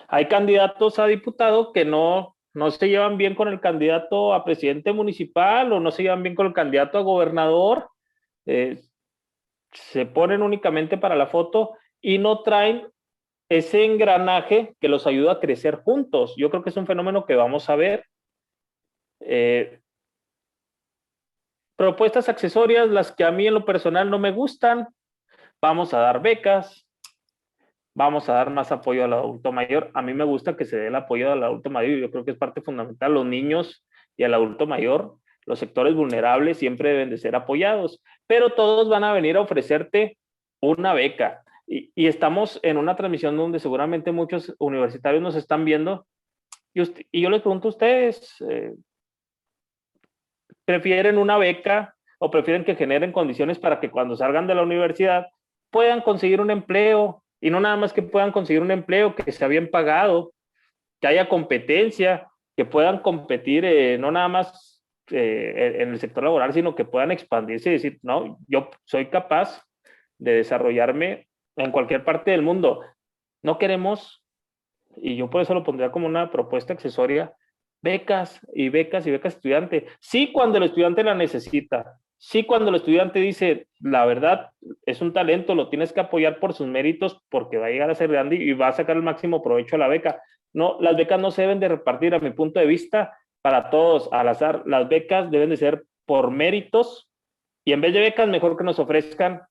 Hay candidatos a diputado que no se llevan bien con el candidato a presidente municipal o no se llevan bien con el candidato a gobernador. Se ponen únicamente para la foto y no traen ese engranaje que los ayuda a crecer juntos. Yo creo que es un fenómeno que vamos a ver. Propuestas accesorias, las que a mí en lo personal no me gustan. Vamos a dar becas, vamos a dar más apoyo al adulto mayor. A mí me gusta que se dé el apoyo al adulto mayor, yo creo que es parte fundamental. Los niños y al adulto mayor, los sectores vulnerables siempre deben de ser apoyados, pero todos van a venir a ofrecerte una beca. Y estamos en una transmisión donde seguramente muchos universitarios nos están viendo, y yo les pregunto a ustedes, ¿prefieren una beca o prefieren que generen condiciones para que cuando salgan de la universidad puedan conseguir un empleo? Y no nada más que puedan conseguir un empleo, que sea bien pagado, que haya competencia, que puedan competir no nada más en el sector laboral, sino que puedan expandirse y decir, no, yo soy capaz de desarrollarme en cualquier parte del mundo. No queremos, y yo por eso lo pondría como una propuesta accesoria, becas y becas y becas estudiante. Sí, cuando el estudiante la necesita, Sí, cuando el estudiante dice, la verdad, es un talento, lo tienes que apoyar por sus méritos porque va a llegar a ser grande y va a sacar el máximo provecho a la beca. No, las becas no se deben de repartir, a mi punto de vista, para todos al azar. Las becas deben de ser por méritos y en vez de becas, mejor que nos ofrezcan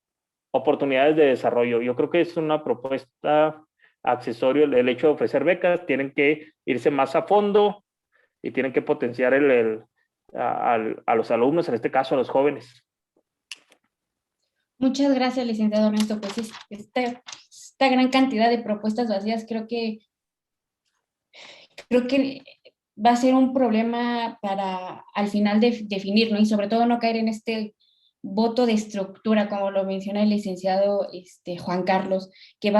oportunidades de desarrollo. Yo creo que es una propuesta accesorio el hecho de ofrecer becas, tienen que irse más a fondo y tienen que potenciar a los alumnos, en este caso a los jóvenes. Muchas gracias, licenciado Ernesto. Pues esta gran cantidad de propuestas vacías creo que va a ser un problema para al final definir, ¿no? Y sobre todo no caer en este voto de estructura, como lo menciona el licenciado Juan Carlos, que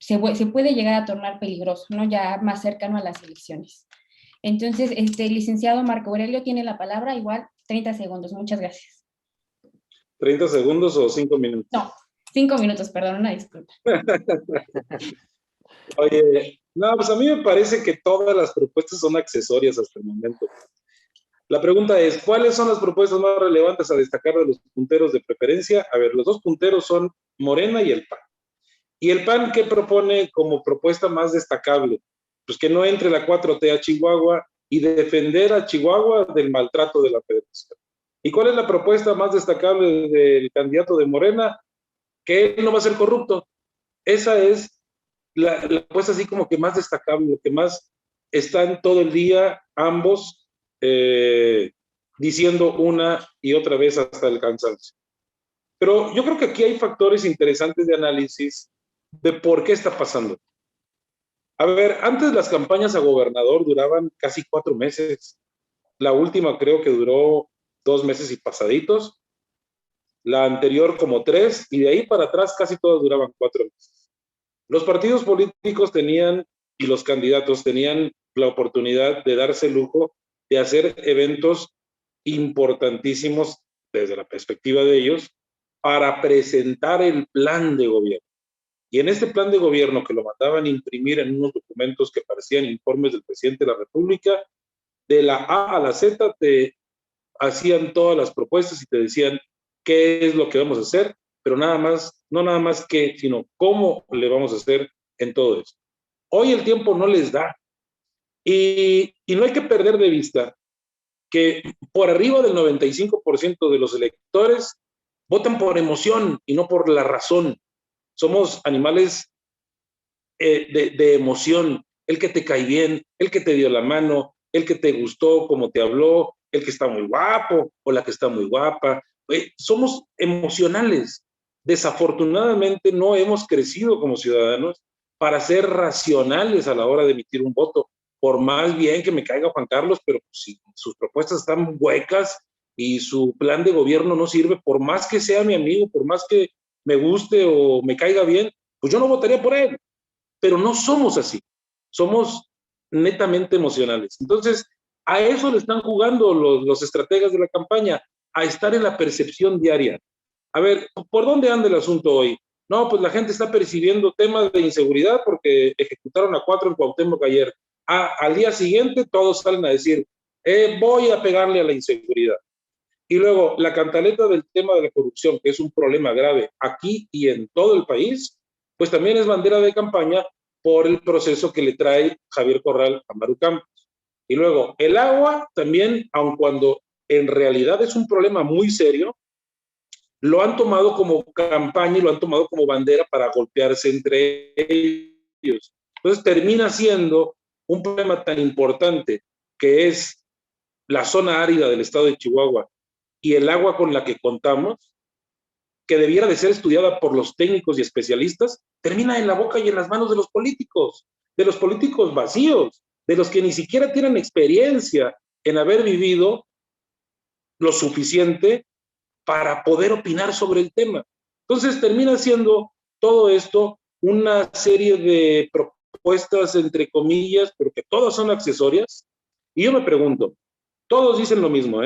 se puede llegar a tornar peligroso, ¿no? Ya más cercano a las elecciones. Entonces, el licenciado Marco Aurelio tiene la palabra, igual 30 segundos. Muchas gracias. ¿30 segundos o 5 minutos? No, 5 minutos, perdón, una disculpa. Oye, no, pues a mí me parece que todas las propuestas son accesorias hasta el momento. La pregunta es, ¿cuáles son las propuestas más relevantes a destacar de los punteros de preferencia? A ver, los dos punteros son Morena y el PAN. ¿Y el PAN qué propone como propuesta más destacable? Pues que no entre la 4T a Chihuahua y defender a Chihuahua del maltrato de la federación. ¿Y cuál es la propuesta más destacable del candidato de Morena? Que él no va a ser corrupto. Esa es la propuesta así como que más destacable, lo que más están todo el día ambos diciendo una y otra vez hasta el cansancio. Pero yo creo que aquí hay factores interesantes de análisis de por qué está pasando. A ver, antes las campañas a gobernador duraban casi 4 meses. La última creo que duró 2 meses y pasaditos. La anterior como 3, y de ahí para atrás casi todas duraban 4 meses. Los partidos políticos tenían, y los candidatos tenían la oportunidad de darse el lujo de hacer eventos importantísimos desde la perspectiva de ellos para presentar el plan de gobierno. Y en este plan de gobierno, que lo mandaban a imprimir en unos documentos que parecían informes del presidente de la República, de la A a la Z te hacían todas las propuestas y te decían qué es lo que vamos a hacer, pero nada más, no nada más qué, sino cómo le vamos a hacer en todo esto. Hoy el tiempo no les da. Y no hay que perder de vista que por arriba del 95% de los electores votan por emoción y no por la razón. Somos animales de emoción. El que te cae bien, el que te dio la mano, el que te gustó, como te habló, el que está muy guapo o la que está muy guapa. Somos emocionales. Desafortunadamente no hemos crecido como ciudadanos para ser racionales a la hora de emitir un voto. Por más bien que me caiga Juan Carlos, pero si sus propuestas están huecas y su plan de gobierno no sirve, por más que sea mi amigo, por más que me guste o me caiga bien, pues yo no votaría por él. Pero no somos así, somos netamente emocionales. Entonces, a eso le están jugando los estrategas de la campaña, a estar en la percepción diaria. A ver, ¿por dónde anda el asunto hoy? No, pues la gente está percibiendo temas de inseguridad porque ejecutaron a 4 en Cuauhtémoc ayer. Al día siguiente todos salen a decir, voy a pegarle a la inseguridad. Y luego la cantaleta del tema de la corrupción, que es un problema grave aquí y en todo el país, pues también es bandera de campaña por el proceso que le trae Javier Corral a Maru Campos. Y luego el agua también, aun cuando en realidad es un problema muy serio, lo han tomado como campaña y lo han tomado como bandera para golpearse entre ellos. Entonces termina siendo un problema tan importante que es la zona árida del estado de Chihuahua y el agua con la que contamos, que debiera de ser estudiada por los técnicos y especialistas, termina en la boca y en las manos de los políticos vacíos, de los que ni siquiera tienen experiencia en haber vivido lo suficiente para poder opinar sobre el tema. Entonces termina siendo todo esto una serie de propuestas entre comillas, pero que todas son accesorias. Y yo me pregunto, todos dicen lo mismo,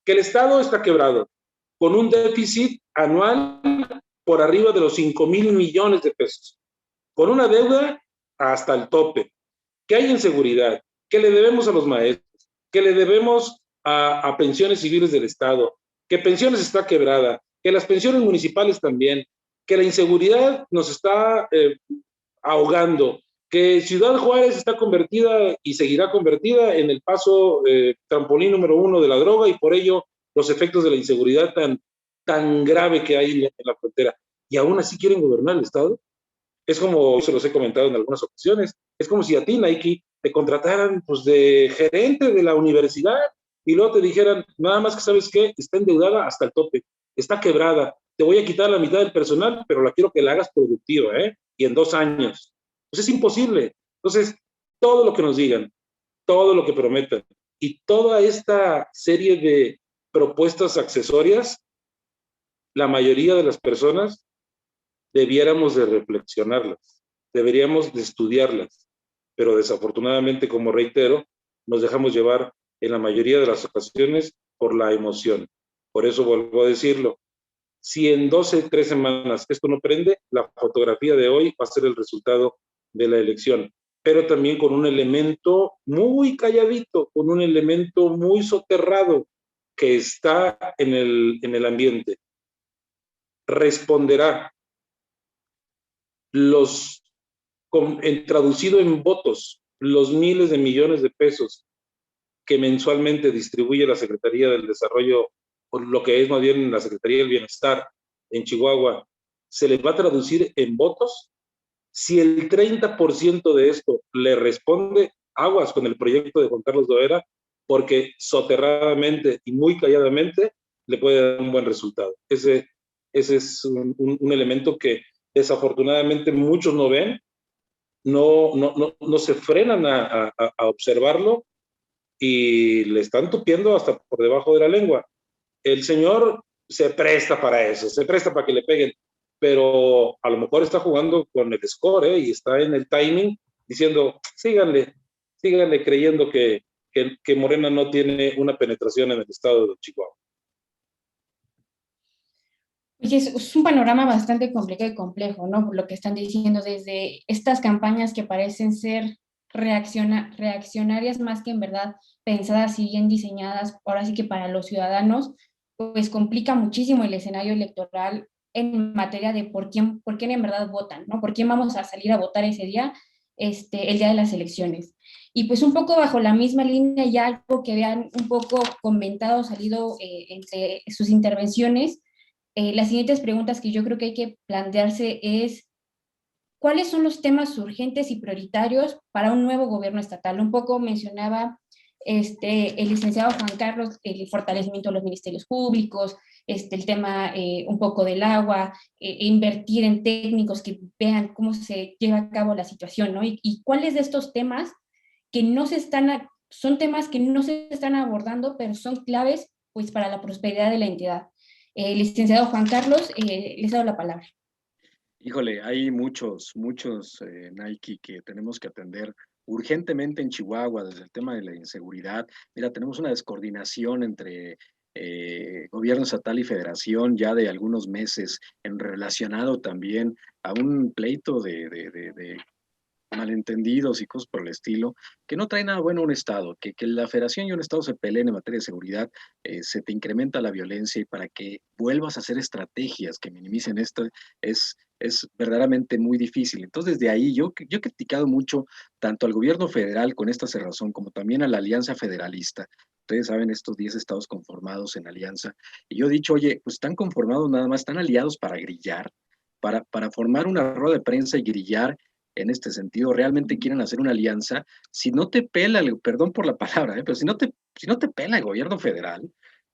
que el Estado está quebrado, con un déficit anual por arriba de los 5,000 millones de pesos, con una deuda hasta el tope, que hay inseguridad, que le debemos a los maestros, que le debemos a pensiones civiles del Estado, que pensiones está quebrada, que las pensiones municipales también, que la inseguridad nos está ahogando, que Ciudad Juárez está convertida y seguirá convertida en el paso trampolín número 1 de la droga, y por ello los efectos de la inseguridad tan grave que hay en la frontera. Y aún así quieren gobernar el Estado. Es como, se los he comentado en algunas ocasiones, es como si a ti, Nike, te contrataran pues, de gerente de la universidad y luego te dijeran, nada más que sabes qué, está endeudada hasta el tope, está quebrada, te voy a quitar la mitad del personal, pero la quiero que la hagas productiva, y en 2 años. Pues es imposible. Entonces, todo lo que nos digan, todo lo que prometan y toda esta serie de propuestas accesorias, la mayoría de las personas debiéramos de reflexionarlas, deberíamos de estudiarlas, pero desafortunadamente, como reitero, nos dejamos llevar en la mayoría de las ocasiones por la emoción. Por eso vuelvo a decirlo, si en 12, 3 semanas esto no prende, la fotografía de hoy va a ser el resultado de la elección, pero también con un elemento muy calladito, con un elemento muy soterrado que está en el ambiente. Responderá traducido en votos, los miles de millones de pesos que mensualmente distribuye la Secretaría del Desarrollo, o lo que es más bien la Secretaría del Bienestar en Chihuahua, ¿se les va a traducir en votos? Si el 30% de esto le responde, aguas con el proyecto de Juan Carlos Loera, porque soterradamente y muy calladamente le puede dar un buen resultado. Ese es un elemento que desafortunadamente muchos no ven, no se frenan a observarlo y le están tupiendo hasta por debajo de la lengua. El señor se presta para eso, se presta para que le peguen, pero a lo mejor está jugando con el score, y está en el timing diciendo, síganle creyendo que Morena no tiene una penetración en el estado de Chihuahua. Es un panorama bastante complicado y complejo, ¿no? Por lo que están diciendo, desde estas campañas que parecen ser reaccionarias más que en verdad pensadas y bien diseñadas, ahora sí que para los ciudadanos, pues complica muchísimo el escenario electoral en materia de por quién en verdad votan, ¿no? Por quién vamos a salir a votar ese día, el día de las elecciones. Y pues un poco bajo la misma línea, ya algo que habían un poco comentado, salido entre sus intervenciones, las siguientes preguntas que yo creo que hay que plantearse es, ¿cuáles son los temas urgentes y prioritarios para un nuevo gobierno estatal? Un poco mencionaba el licenciado Juan Carlos, el fortalecimiento de los ministerios públicos, el tema un poco del agua, invertir en técnicos que vean cómo se lleva a cabo la situación, ¿no? Y cuáles de estos temas que no se están, son temas que no se están abordando, pero son claves pues para la prosperidad de la entidad. Licenciado Juan Carlos, les doy la palabra. Híjole, hay muchos, Nike, que tenemos que atender urgentemente en Chihuahua, desde el tema de la inseguridad. Mira, tenemos una descoordinación entre gobierno estatal y federación ya de algunos meses, relacionado también a un pleito de malentendidos y cosas por el estilo, que no trae nada bueno a un Estado, que la Federación y un Estado se peleen en materia de seguridad, se te incrementa la violencia, y para que vuelvas a hacer estrategias que minimicen esto es verdaderamente muy difícil. Entonces, desde ahí yo he criticado mucho tanto al gobierno federal con esta cerrazón, como también a la Alianza Federalista. Ustedes saben, estos 10 estados conformados en alianza, y yo he dicho, oye, pues están conformados nada más, están aliados para grillar, para formar una rueda de prensa y grillar. En este sentido, realmente quieren hacer una alianza. Si no te pela, perdón por la palabra, pero si no te pela el gobierno federal,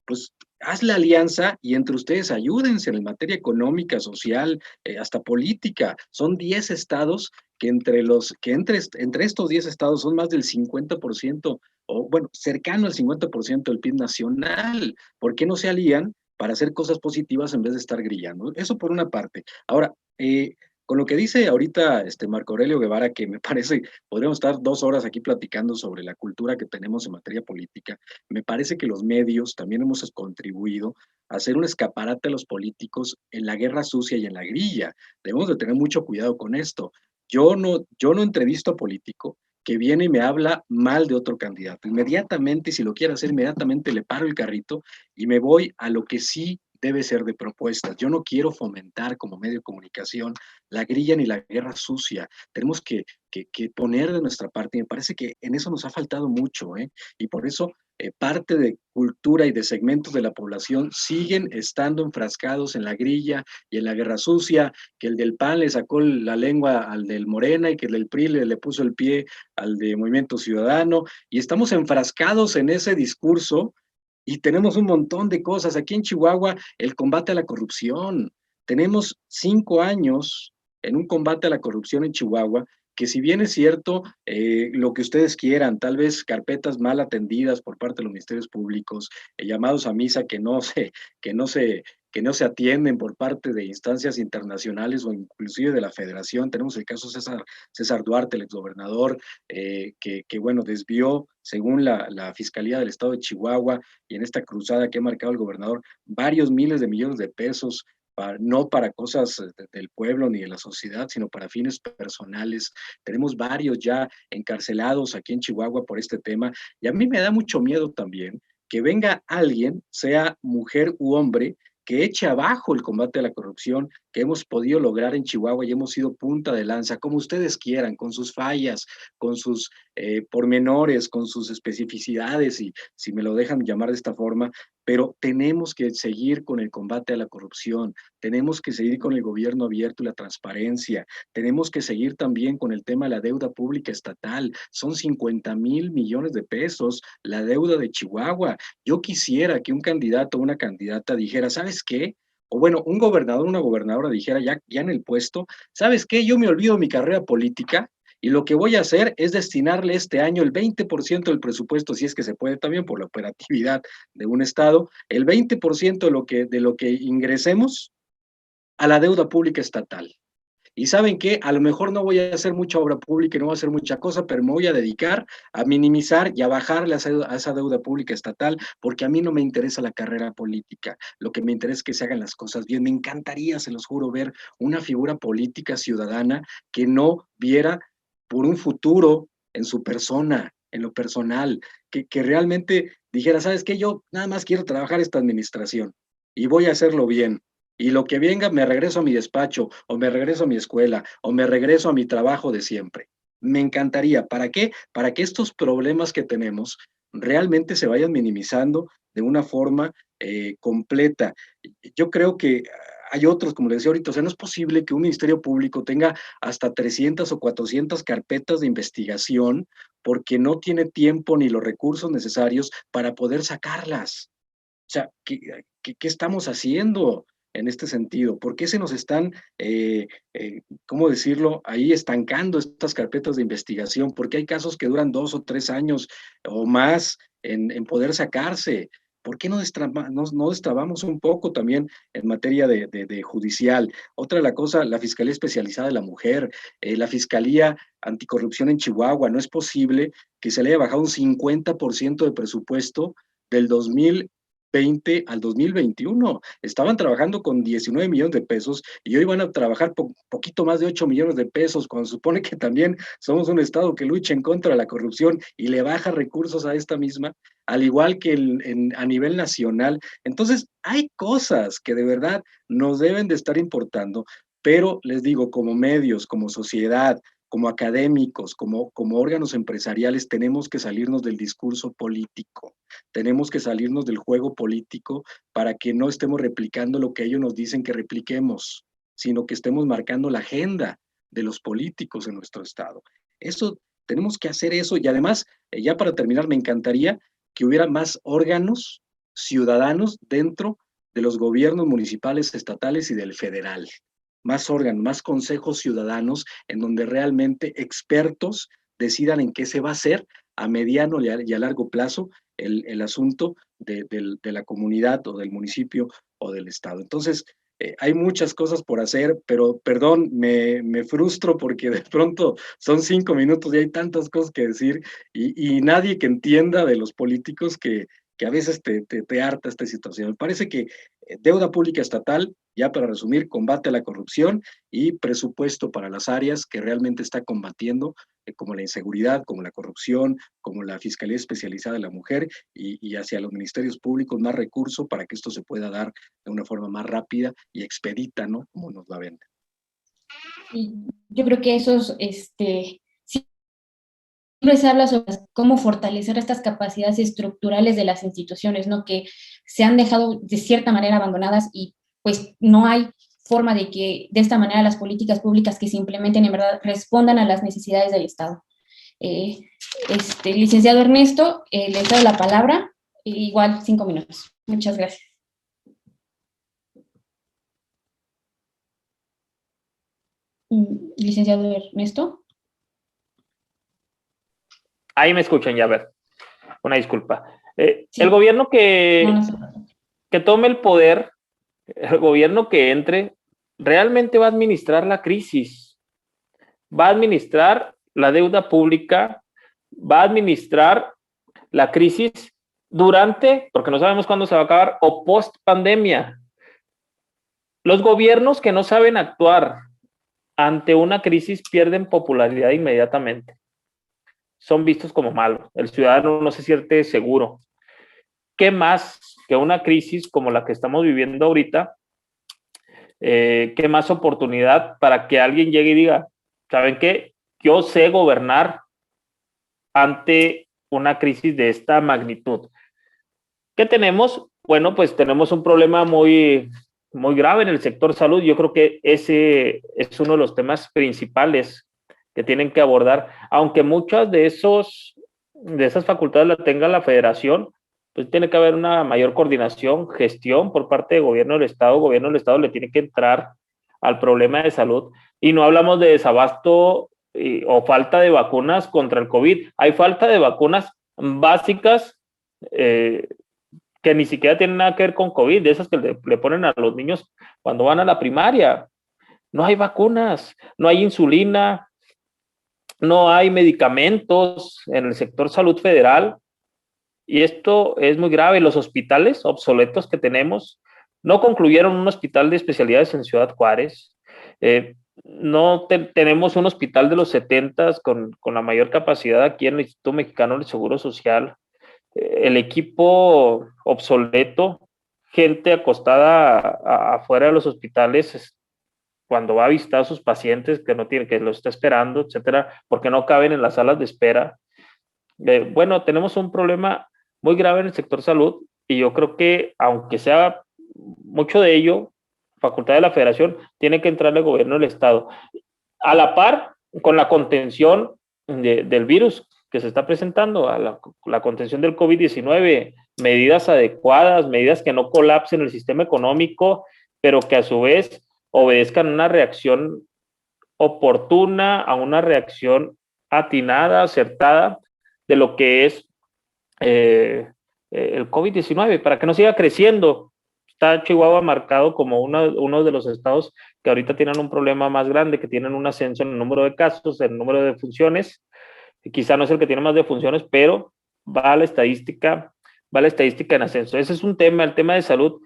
pues haz la alianza y entre ustedes ayúdense en materia económica, social, hasta política. Son 10 estados que entre estos 10 estados son más del 50%, o bueno, cercano al 50% del PIB nacional. ¿Por qué no se alían para hacer cosas positivas en vez de estar grillando? Eso por una parte. Ahora, con lo que dice ahorita Marco Aurelio Guevara, que me parece, podríamos estar 2 horas aquí platicando sobre la cultura que tenemos en materia política, me parece que los medios también hemos contribuido a hacer un escaparate a los políticos en la guerra sucia y en la grilla. Debemos de tener mucho cuidado con esto. Yo no entrevisto a político que viene y me habla mal de otro candidato. Inmediatamente, si lo quiere hacer, inmediatamente le paro el carrito y me voy a lo que sí debe ser de propuestas. Yo no quiero fomentar como medio de comunicación la grilla ni la guerra sucia. Tenemos que poner de nuestra parte, y me parece que en eso nos ha faltado mucho, ¿eh? Y por eso parte de cultura y de segmentos de la población siguen estando enfrascados en la grilla y en la guerra sucia, que el del PAN le sacó la lengua al del Morena y que el del PRI le puso el pie al de Movimiento Ciudadano, y estamos enfrascados en ese discurso y tenemos un montón de cosas. Aquí en Chihuahua, el combate a la corrupción. Tenemos 5 años en un combate a la corrupción en Chihuahua, que si bien es cierto, lo que ustedes quieran, tal vez carpetas mal atendidas por parte de los ministerios públicos, llamados a misa que no se atienden por parte de instancias internacionales o inclusive de la federación. Tenemos el caso César Duarte, el exgobernador, que bueno, desvió, según la Fiscalía del Estado de Chihuahua, y en esta cruzada que ha marcado el gobernador, varios miles de millones de pesos, no para cosas del pueblo ni de la sociedad, sino para fines personales. Tenemos varios ya encarcelados aquí en Chihuahua por este tema, y a mí me da mucho miedo también que venga alguien, sea mujer u hombre, que eche abajo el combate a la corrupción que hemos podido lograr en Chihuahua y hemos sido punta de lanza, como ustedes quieran, con sus fallas, con sus pormenores, con sus especificidades, y si me lo dejan llamar de esta forma, pero tenemos que seguir con el combate a la corrupción, tenemos que seguir con el gobierno abierto y la transparencia, tenemos que seguir también con el tema de la deuda pública estatal. Son 50,000 millones de pesos la deuda de Chihuahua. Yo quisiera que un candidato o una candidata dijera, ¿sabes qué? O bueno, un gobernador o una gobernadora dijera ya en el puesto, ¿sabes qué? Yo me olvido de mi carrera política y lo que voy a hacer es destinarle este año el 20% del presupuesto, si es que se puede también por la operatividad de un estado, el 20% de lo que ingresemos a la deuda pública estatal. Y ¿saben qué? A lo mejor no voy a hacer mucha obra pública y no voy a hacer mucha cosa, pero me voy a dedicar a minimizar y a bajarle a esa deuda pública estatal, porque a mí no me interesa la carrera política. Lo que me interesa es que se hagan las cosas bien. Me encantaría, se los juro, ver una figura política ciudadana que no viera por un futuro en su persona, en lo personal, que realmente dijera, ¿sabes qué? Yo nada más quiero trabajar esta administración y voy a hacerlo bien. Y lo que venga, me regreso a mi despacho, o me regreso a mi escuela, o me regreso a mi trabajo de siempre. Me encantaría. ¿Para qué? Para que estos problemas que tenemos realmente se vayan minimizando de una forma completa. Yo creo que hay otros, como les decía ahorita, o sea, no es posible que un ministerio público tenga hasta 300 o 400 carpetas de investigación porque no tiene tiempo ni los recursos necesarios para poder sacarlas. O sea, ¿qué estamos haciendo en este sentido? ¿Por qué se nos están, cómo decirlo, ahí estancando estas carpetas de investigación? Porque hay casos que duran 2 o 3 años o más en poder sacarse. ¿Por qué no destrabamos un poco también en materia de judicial? Otra de la cosa, la Fiscalía Especializada de la Mujer, la Fiscalía Anticorrupción en Chihuahua. No es posible que se le haya bajado un 50% de presupuesto del 2020 al 2021. Estaban trabajando con 19 millones de pesos y hoy van a trabajar poquito más de 8 millones de pesos, cuando se supone que también somos un estado que lucha en contra de la corrupción y le baja recursos a esta misma, al igual que a nivel nacional. Entonces, hay cosas que de verdad nos deben de estar importando, pero les digo, como medios, como sociedad, como académicos, como órganos empresariales, tenemos que salirnos del discurso político, tenemos que salirnos del juego político para que no estemos replicando lo que ellos nos dicen que repliquemos, sino que estemos marcando la agenda de los políticos en nuestro estado. Eso, tenemos que hacer eso, y además, ya para terminar, me encantaría que hubiera más órganos ciudadanos dentro de los gobiernos municipales, estatales y del federal. Más órganos, más consejos ciudadanos en donde realmente expertos decidan en qué se va a hacer a mediano y a largo plazo el asunto de la comunidad o del municipio o del estado. Entonces, hay muchas cosas por hacer, pero perdón, me frustro porque de pronto son 5 minutos y hay tantas cosas que decir y nadie que entienda de los políticos que a veces te harta esta situación. Me parece que deuda pública estatal, ya para resumir, combate a la corrupción y presupuesto para las áreas que realmente está combatiendo, como la inseguridad, como la corrupción, como la Fiscalía Especializada de la Mujer, y hacia los ministerios públicos más recursos para que esto se pueda dar de una forma más rápida y expedita, ¿no? Como nos la venden. Y yo creo que esos, siempre se habla sobre cómo fortalecer estas capacidades estructurales de las instituciones, ¿no? Que se han dejado de cierta manera abandonadas y pues no hay forma de que de esta manera las políticas públicas que se implementen en verdad respondan a las necesidades del Estado. Licenciado Ernesto, le doy la palabra, igual 5 minutos. Muchas gracias. Licenciado Ernesto. Ahí me escuchan, ya, a ver. Una disculpa. Sí. El gobierno que tome el poder, el gobierno que entre, realmente va a administrar la crisis, va a administrar la deuda pública, va a administrar la crisis durante, porque no sabemos cuándo se va a acabar, o post pandemia. Los gobiernos que no saben actuar ante una crisis pierden popularidad inmediatamente. Son vistos como malos. El ciudadano no se siente seguro. ¿Qué más que una crisis como la que estamos viviendo ahorita? ¿Qué más oportunidad para que alguien llegue y diga, ¿saben qué? Yo sé gobernar ante una crisis de esta magnitud. ¿Qué tenemos? Bueno, pues tenemos un problema muy grave en el sector salud. Yo creo que ese es uno de los temas principales que tienen que abordar, aunque muchas de esas facultades la tenga la federación, pues tiene que haber una mayor coordinación, gestión por parte del gobierno del Estado. El gobierno del Estado le tiene que entrar al problema de salud, y no hablamos de desabasto o falta de vacunas contra el COVID. Hay falta de vacunas básicas que ni siquiera tienen nada que ver con COVID, de esas que le ponen a los niños cuando van a la primaria. No hay vacunas, no hay insulina, no hay medicamentos en el sector salud federal, y esto es muy grave. Los hospitales obsoletos que tenemos, no concluyeron un hospital de especialidades en Ciudad Juárez, no tenemos un hospital de los 70s con la mayor capacidad aquí en el Instituto Mexicano del Seguro Social, el equipo obsoleto, gente acostada afuera de los hospitales cuando va a visitar a sus pacientes que no tiene, que lo está esperando, etcétera, porque no caben en las salas de espera. Bueno, tenemos un problema muy grave en el sector salud, y yo creo que, aunque sea mucho de ello, facultad de la Federación, tiene que entrar el gobierno del Estado, a la par con la contención del virus que se está presentando, a la contención del COVID-19, medidas adecuadas, medidas que no colapsen el sistema económico, pero que a su vez obedezcan a una reacción oportuna, a una reacción atinada, acertada de lo que es el COVID-19, para que no siga creciendo. Está Chihuahua marcado como uno de los estados que ahorita tienen un problema más grande, que tienen un ascenso en el número de casos, en el número de defunciones. Quizá no es el que tiene más defunciones, pero va la estadística en ascenso. Ese es un tema, el tema de salud.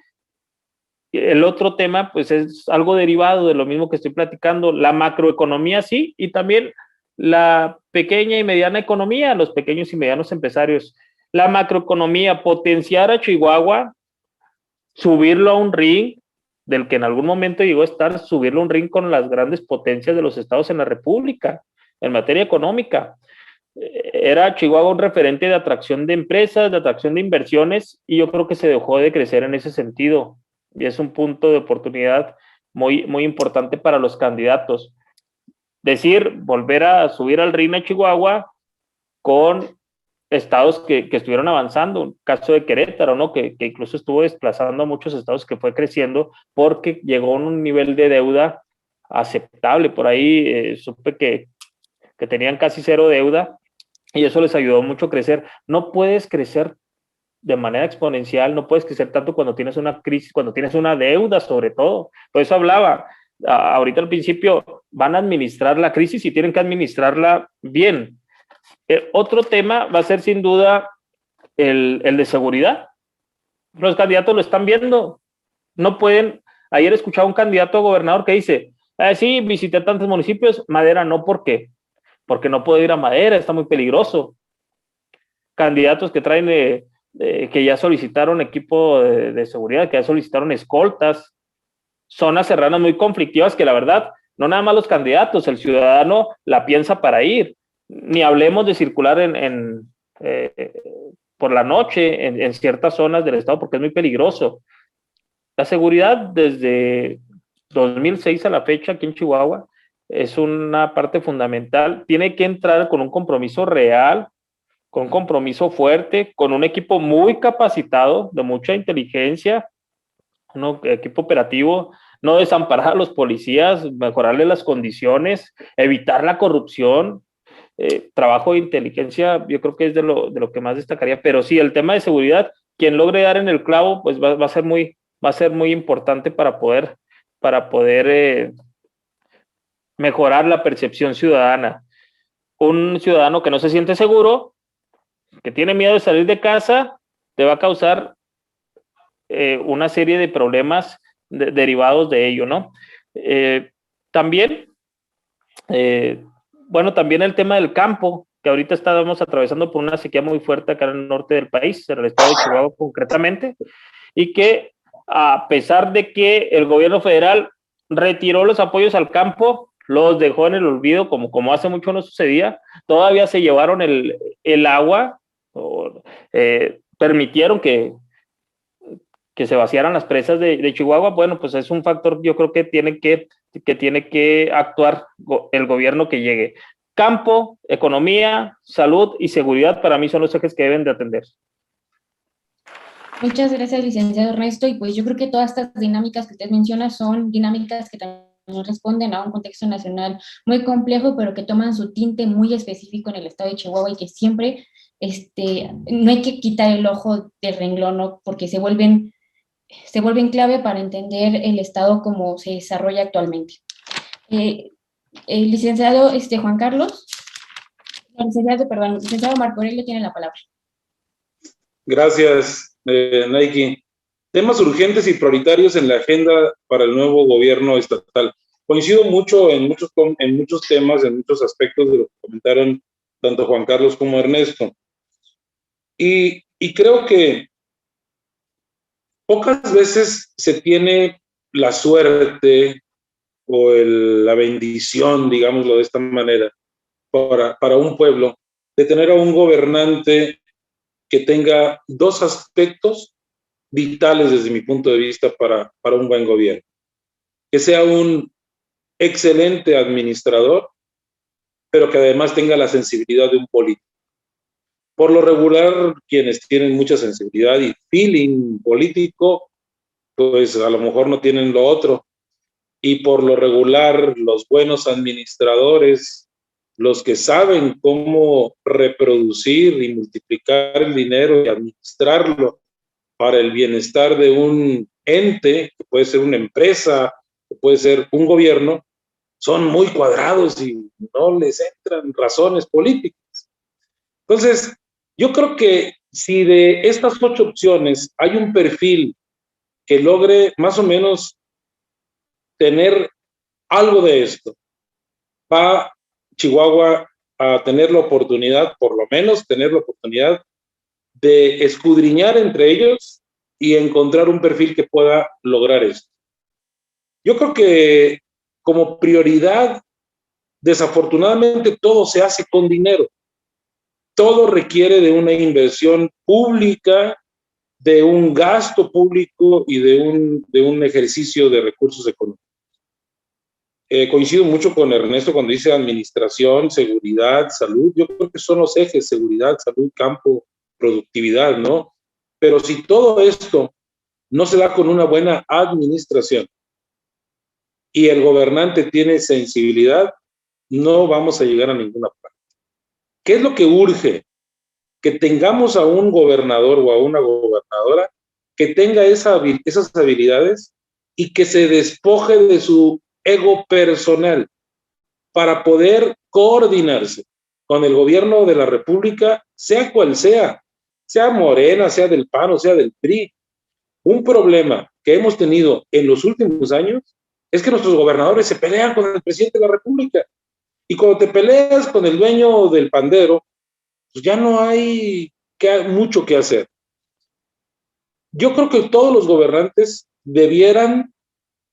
El otro tema, pues, es algo derivado de lo mismo que estoy platicando, la macroeconomía, sí, y también la pequeña y mediana economía, los pequeños y medianos empresarios. La macroeconomía, potenciar a Chihuahua, subirlo a un ring del que en algún momento llegó a estar, subirlo a un ring con las grandes potencias de los estados en la República, en materia económica. Era Chihuahua un referente de atracción de empresas, de atracción de inversiones, y yo creo que se dejó de crecer en ese sentido. Y es un punto de oportunidad muy, muy importante para los candidatos. Volver a subir al ring a Chihuahua con estados que estuvieron avanzando, un caso de Querétaro, ¿no? Que incluso estuvo desplazando a muchos estados, que fue creciendo porque llegó a un nivel de deuda aceptable. Por ahí supe que tenían casi cero deuda, y eso les ayudó mucho a crecer. No puedes crecer de manera exponencial, no puedes crecer tanto cuando tienes una crisis, cuando tienes una deuda, sobre todo. Por eso hablaba ahorita al principio, van a administrar la crisis y tienen que administrarla bien. Otro tema va a ser sin duda el de seguridad. Los candidatos lo están viendo. No pueden. Ayer escuchaba un candidato a gobernador que dice, sí, visité tantos municipios, Madera no, ¿por qué? Porque no puedo ir a Madera, está muy peligroso. Candidatos que traen, que ya solicitaron equipo de seguridad, que ya solicitaron escoltas, zonas serranas muy conflictivas que la verdad, no nada más los candidatos, el ciudadano la piensa para ir. Ni hablemos de circular por la noche en ciertas zonas del estado porque es muy peligroso. La seguridad desde 2006 a la fecha aquí en Chihuahua es una parte fundamental. Tiene que entrar con un compromiso real, con un compromiso fuerte, con un equipo muy capacitado, de mucha inteligencia, un equipo operativo, no desamparar a los policías, mejorarles las condiciones, evitar la corrupción. Trabajo de inteligencia, yo creo que es de lo que más destacaría, pero sí, el tema de seguridad, quien logre dar en el clavo, pues va a ser muy importante para poder mejorar la percepción ciudadana. Un ciudadano que no se siente seguro, que tiene miedo de salir de casa, te va a causar una serie de problemas derivados de ello, ¿no? También el tema del campo, que ahorita estábamos atravesando por una sequía muy fuerte acá en el norte del país, en el estado de Chihuahua concretamente, y que a pesar de que el gobierno federal retiró los apoyos al campo, los dejó en el olvido, como hace mucho no sucedía, todavía se llevaron el agua, permitieron que se vaciaran las presas de Chihuahua. Bueno, pues es un factor, yo creo que tiene que actuar el gobierno que llegue. Campo, economía, salud y seguridad para mí son los ejes que deben de atender. Muchas gracias, licenciado Ernesto. Y pues yo creo que todas estas dinámicas que usted menciona son dinámicas que también responden a un contexto nacional muy complejo, pero que toman su tinte muy específico en el estado de Chihuahua y que siempre no hay que quitar el ojo del renglón, ¿no? Porque se vuelven clave para entender el estado como se desarrolla actualmente. El licenciado Juan Carlos, licenciado Marco Aurelio tiene la palabra. Gracias, Nike. Temas urgentes y prioritarios en la agenda para el nuevo gobierno estatal. Coincido mucho en muchos temas, en muchos aspectos de lo que comentaron tanto Juan Carlos como Ernesto. Y creo que pocas veces se tiene la suerte o la bendición, digámoslo de esta manera, para un pueblo, de tener a un gobernante que tenga dos aspectos vitales desde mi punto de vista para un buen gobierno. Que sea un excelente administrador, pero que además tenga la sensibilidad de un político. Por lo regular, quienes tienen mucha sensibilidad y feeling político, pues a lo mejor no tienen lo otro. Y por lo regular, los buenos administradores, los que saben cómo reproducir y multiplicar el dinero y administrarlo para el bienestar de un ente, que puede ser una empresa, que puede ser un gobierno, son muy cuadrados y no les entran razones políticas. Entonces, yo creo que si de estas 8 opciones hay un perfil que logre más o menos tener algo de esto, va Chihuahua a tener la oportunidad, por lo menos tener la oportunidad de escudriñar entre ellos y encontrar un perfil que pueda lograr esto. Yo creo que como prioridad, desafortunadamente todo se hace con dinero. Todo requiere de una inversión pública, de un gasto público y de un ejercicio de recursos económicos. Coincido mucho con Ernesto cuando dice administración, seguridad, salud. Yo creo que son los ejes: seguridad, salud, campo, productividad, ¿no? Pero si todo esto no se da con una buena administración y el gobernante tiene sensibilidad, no vamos a llegar a ninguna parte. ¿Qué es lo que urge? Que tengamos a un gobernador o a una gobernadora que tenga esas habilidades y que se despoje de su ego personal para poder coordinarse con el gobierno de la República, sea cual sea Morena, sea del PAN o sea del PRI. Un problema que hemos tenido en los últimos años es que nuestros gobernadores se pelean con el presidente de la República. Y cuando te peleas con el dueño del pandero, pues ya no hay mucho que hacer. Yo creo que todos los gobernantes debieran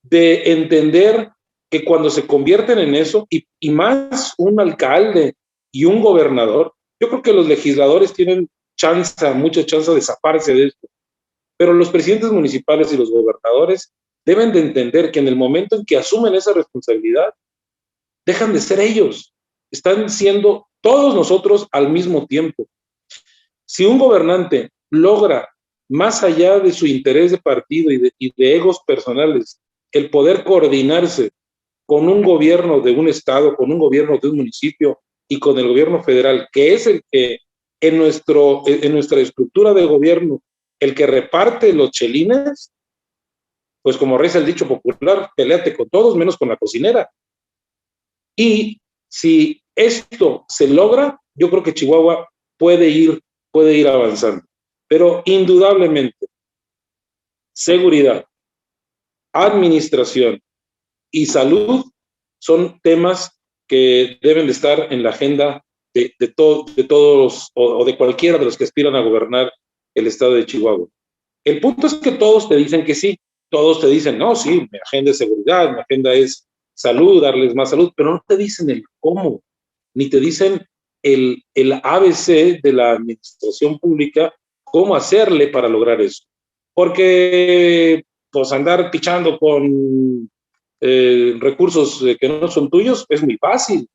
de entender que cuando se convierten en eso, y más un alcalde y un gobernador, yo creo que los legisladores tienen mucha chance de zafarse de esto, pero los presidentes municipales y los gobernadores deben de entender que en el momento en que asumen esa responsabilidad, dejan de ser ellos, están siendo todos nosotros al mismo tiempo. Si un gobernante logra, más allá de su interés de partido y de egos personales, el poder coordinarse con un gobierno de un estado, con un gobierno de un municipio y con el gobierno federal, que es el que en nuestra estructura de gobierno, el que reparte los chelines, pues como reza el dicho popular, peleate con todos menos con la cocinera. Y si esto se logra, yo creo que Chihuahua puede ir avanzando. Pero indudablemente, seguridad, administración y salud son temas que deben de estar en la agenda de todos o de cualquiera de los que aspiran a gobernar el estado de Chihuahua. El punto es que todos te dicen que sí, todos te dicen, no, sí, mi agenda es seguridad, mi agenda es salud, darles más salud, pero no te dicen el cómo, ni te dicen el ABC de la administración pública, cómo hacerle para lograr eso. Porque pues andar pichando con recursos que no son tuyos es muy fácil,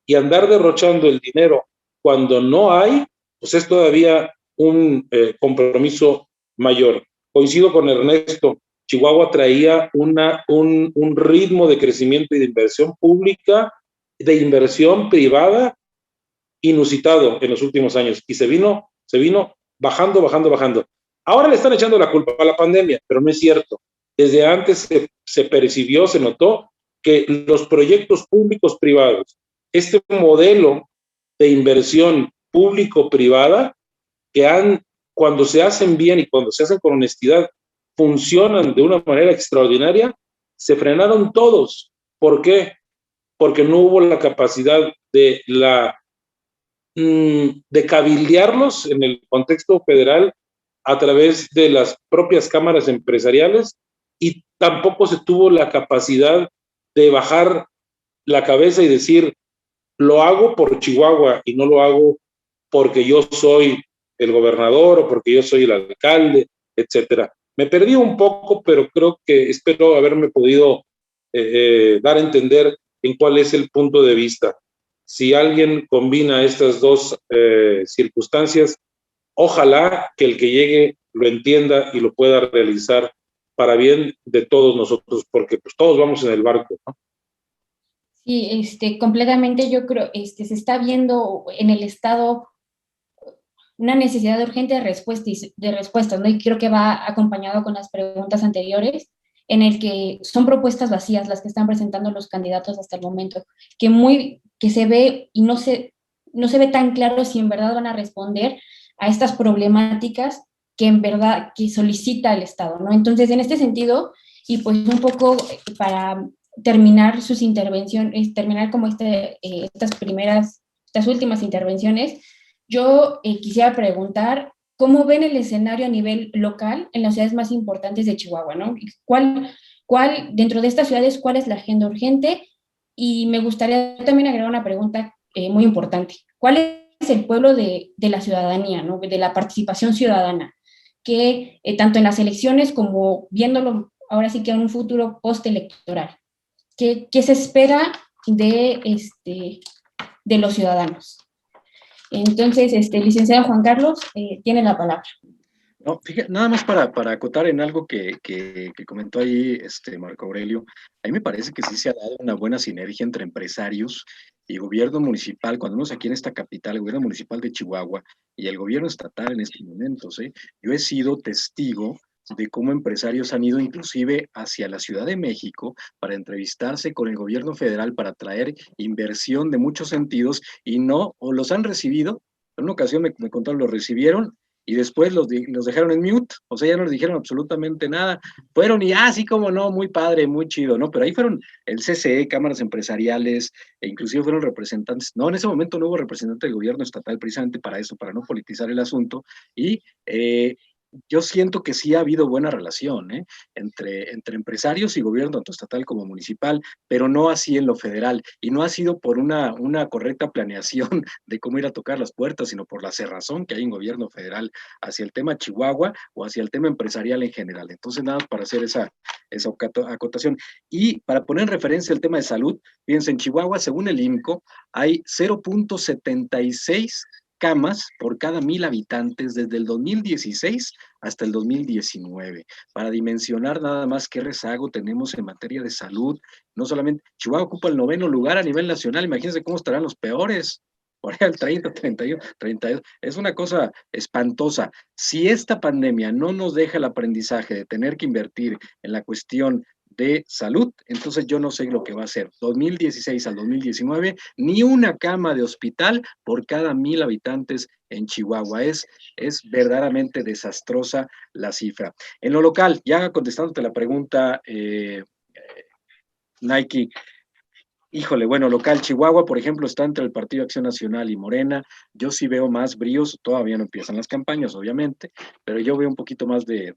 y andar derrochando el dinero cuando no hay, pues es todavía un compromiso mayor. Coincido con Ernesto, Chihuahua traía un ritmo de crecimiento y de inversión pública, de inversión privada inusitado en los últimos años, y se vino bajando. Ahora le están echando la culpa a la pandemia, pero no es cierto. Desde antes se percibió, se notó que los proyectos públicos privados, este modelo de inversión público-privada, cuando se hacen bien y cuando se hacen con honestidad, funcionan de una manera extraordinaria, se frenaron todos. ¿Por qué? Porque no hubo la capacidad de cabildearlos en el contexto federal a través de las propias cámaras empresariales, y tampoco se tuvo la capacidad de bajar la cabeza y decir, lo hago por Chihuahua y no lo hago porque yo soy el gobernador o porque yo soy el alcalde, etcétera. Me perdí un poco, pero espero haberme podido dar a entender en cuál es el punto de vista. Si alguien combina estas dos circunstancias, ojalá que el que llegue lo entienda y lo pueda realizar para bien de todos nosotros, porque pues todos vamos en el barco, ¿no? Sí, completamente yo creo, se está viendo en el estado una necesidad urgente de respuestas, ¿no? Y creo que va acompañado con las preguntas anteriores, en el que son propuestas vacías las que están presentando los candidatos hasta el momento, que se ve y no se ve tan claro si en verdad van a responder a estas problemáticas que en verdad que solicita el Estado, ¿no? Entonces, en este sentido, y pues un poco para terminar sus intervenciones, terminar como estas últimas intervenciones, yo quisiera preguntar, ¿cómo ven el escenario a nivel local en las ciudades más importantes de Chihuahua, ¿no? ¿Cuál dentro de estas ciudades, cuál es la agenda urgente? Y me gustaría también agregar una pregunta muy importante. ¿Cuál es el pueblo de la ciudadanía, ¿no? De la participación ciudadana? Que tanto en las elecciones como viéndolo ahora sí que en un futuro postelectoral, ¿qué se espera de los ciudadanos? Entonces, licenciado Juan Carlos, tiene la palabra. No, fíjate, nada más para acotar en algo que comentó ahí Marco Aurelio, a mí me parece que sí se ha dado una buena sinergia entre empresarios y gobierno municipal, cuando vemos aquí en esta capital, el gobierno municipal de Chihuahua y el gobierno estatal en estos momentos. Yo he sido testigo de cómo empresarios han ido inclusive hacia la Ciudad de México para entrevistarse con el gobierno federal para traer inversión de muchos sentidos, y no, o los han recibido. En una ocasión me contaron, lo recibieron y después los dejaron en mute, o sea, ya no les dijeron absolutamente nada. Fueron y, sí, cómo no, muy padre, muy chido, ¿no? Pero ahí fueron el CCE, cámaras empresariales, e inclusive fueron representantes. No, en ese momento no hubo representante del gobierno estatal precisamente para eso, para no politizar el asunto, y yo siento que sí ha habido buena relación entre empresarios y gobierno, tanto estatal como municipal, pero no así en lo federal, y no ha sido por una correcta planeación de cómo ir a tocar las puertas, sino por la cerrazón que hay en gobierno federal hacia el tema Chihuahua o hacia el tema empresarial en general. Entonces, nada más para hacer esa acotación. Y para poner en referencia el tema de salud, fíjense, en Chihuahua, según el IMCO, hay 0.76 camas por cada 1,000 habitantes desde el 2016 hasta el 2019, para dimensionar nada más qué rezago tenemos en materia de salud. No solamente, Chihuahua ocupa el 9º lugar a nivel nacional, imagínense cómo estarán los peores, por ahí el 30, 31, 32, es una cosa espantosa. Si esta pandemia no nos deja el aprendizaje de tener que invertir en la cuestión de salud, entonces yo no sé lo que va a ser. 2016 al 2019, ni una cama de hospital por cada 1,000 habitantes en Chihuahua. Es verdaderamente desastrosa la cifra. En lo local, ya contestándote la pregunta, Nike, híjole, bueno, local, Chihuahua, por ejemplo, está entre el Partido Acción Nacional y Morena. Yo sí veo más bríos, todavía no empiezan las campañas, obviamente, pero yo veo un poquito más de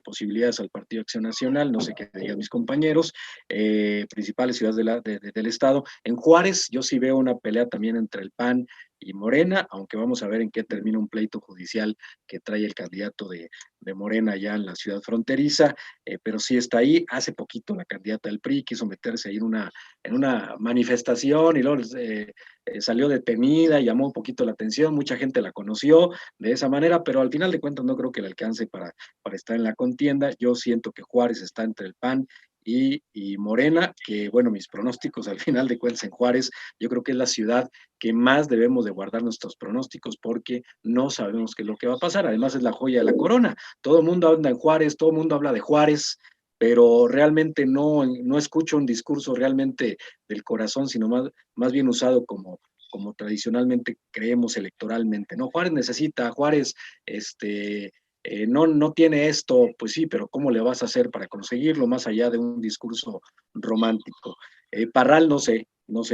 posibilidades al Partido Acción Nacional, no sé qué digan mis compañeros, principales ciudades del estado. En Juárez, yo sí veo una pelea también entre el PAN y Morena, aunque vamos a ver en qué termina un pleito judicial que trae el candidato de Morena allá en la ciudad fronteriza, pero sí está ahí. Hace poquito la candidata del PRI quiso meterse ahí en una manifestación y luego salió detenida y llamó un poquito la atención, mucha gente la conoció de esa manera, pero al final de cuentas no creo que le alcance para estar en la contienda. Yo siento que Juárez está entre el PAN y Morena, que bueno, mis pronósticos al final de cuentas en Juárez, yo creo que es la ciudad que más debemos de guardar nuestros pronósticos porque no sabemos qué es lo que va a pasar. Además es la joya de la corona, todo el mundo anda en Juárez, todo el mundo habla de Juárez, pero realmente no escucho un discurso realmente del corazón, sino más bien usado como tradicionalmente creemos electoralmente, ¿no? Juárez necesita, Juárez, no tiene esto, pues sí, pero ¿cómo le vas a hacer para conseguirlo más allá de un discurso romántico? Parral, no sé,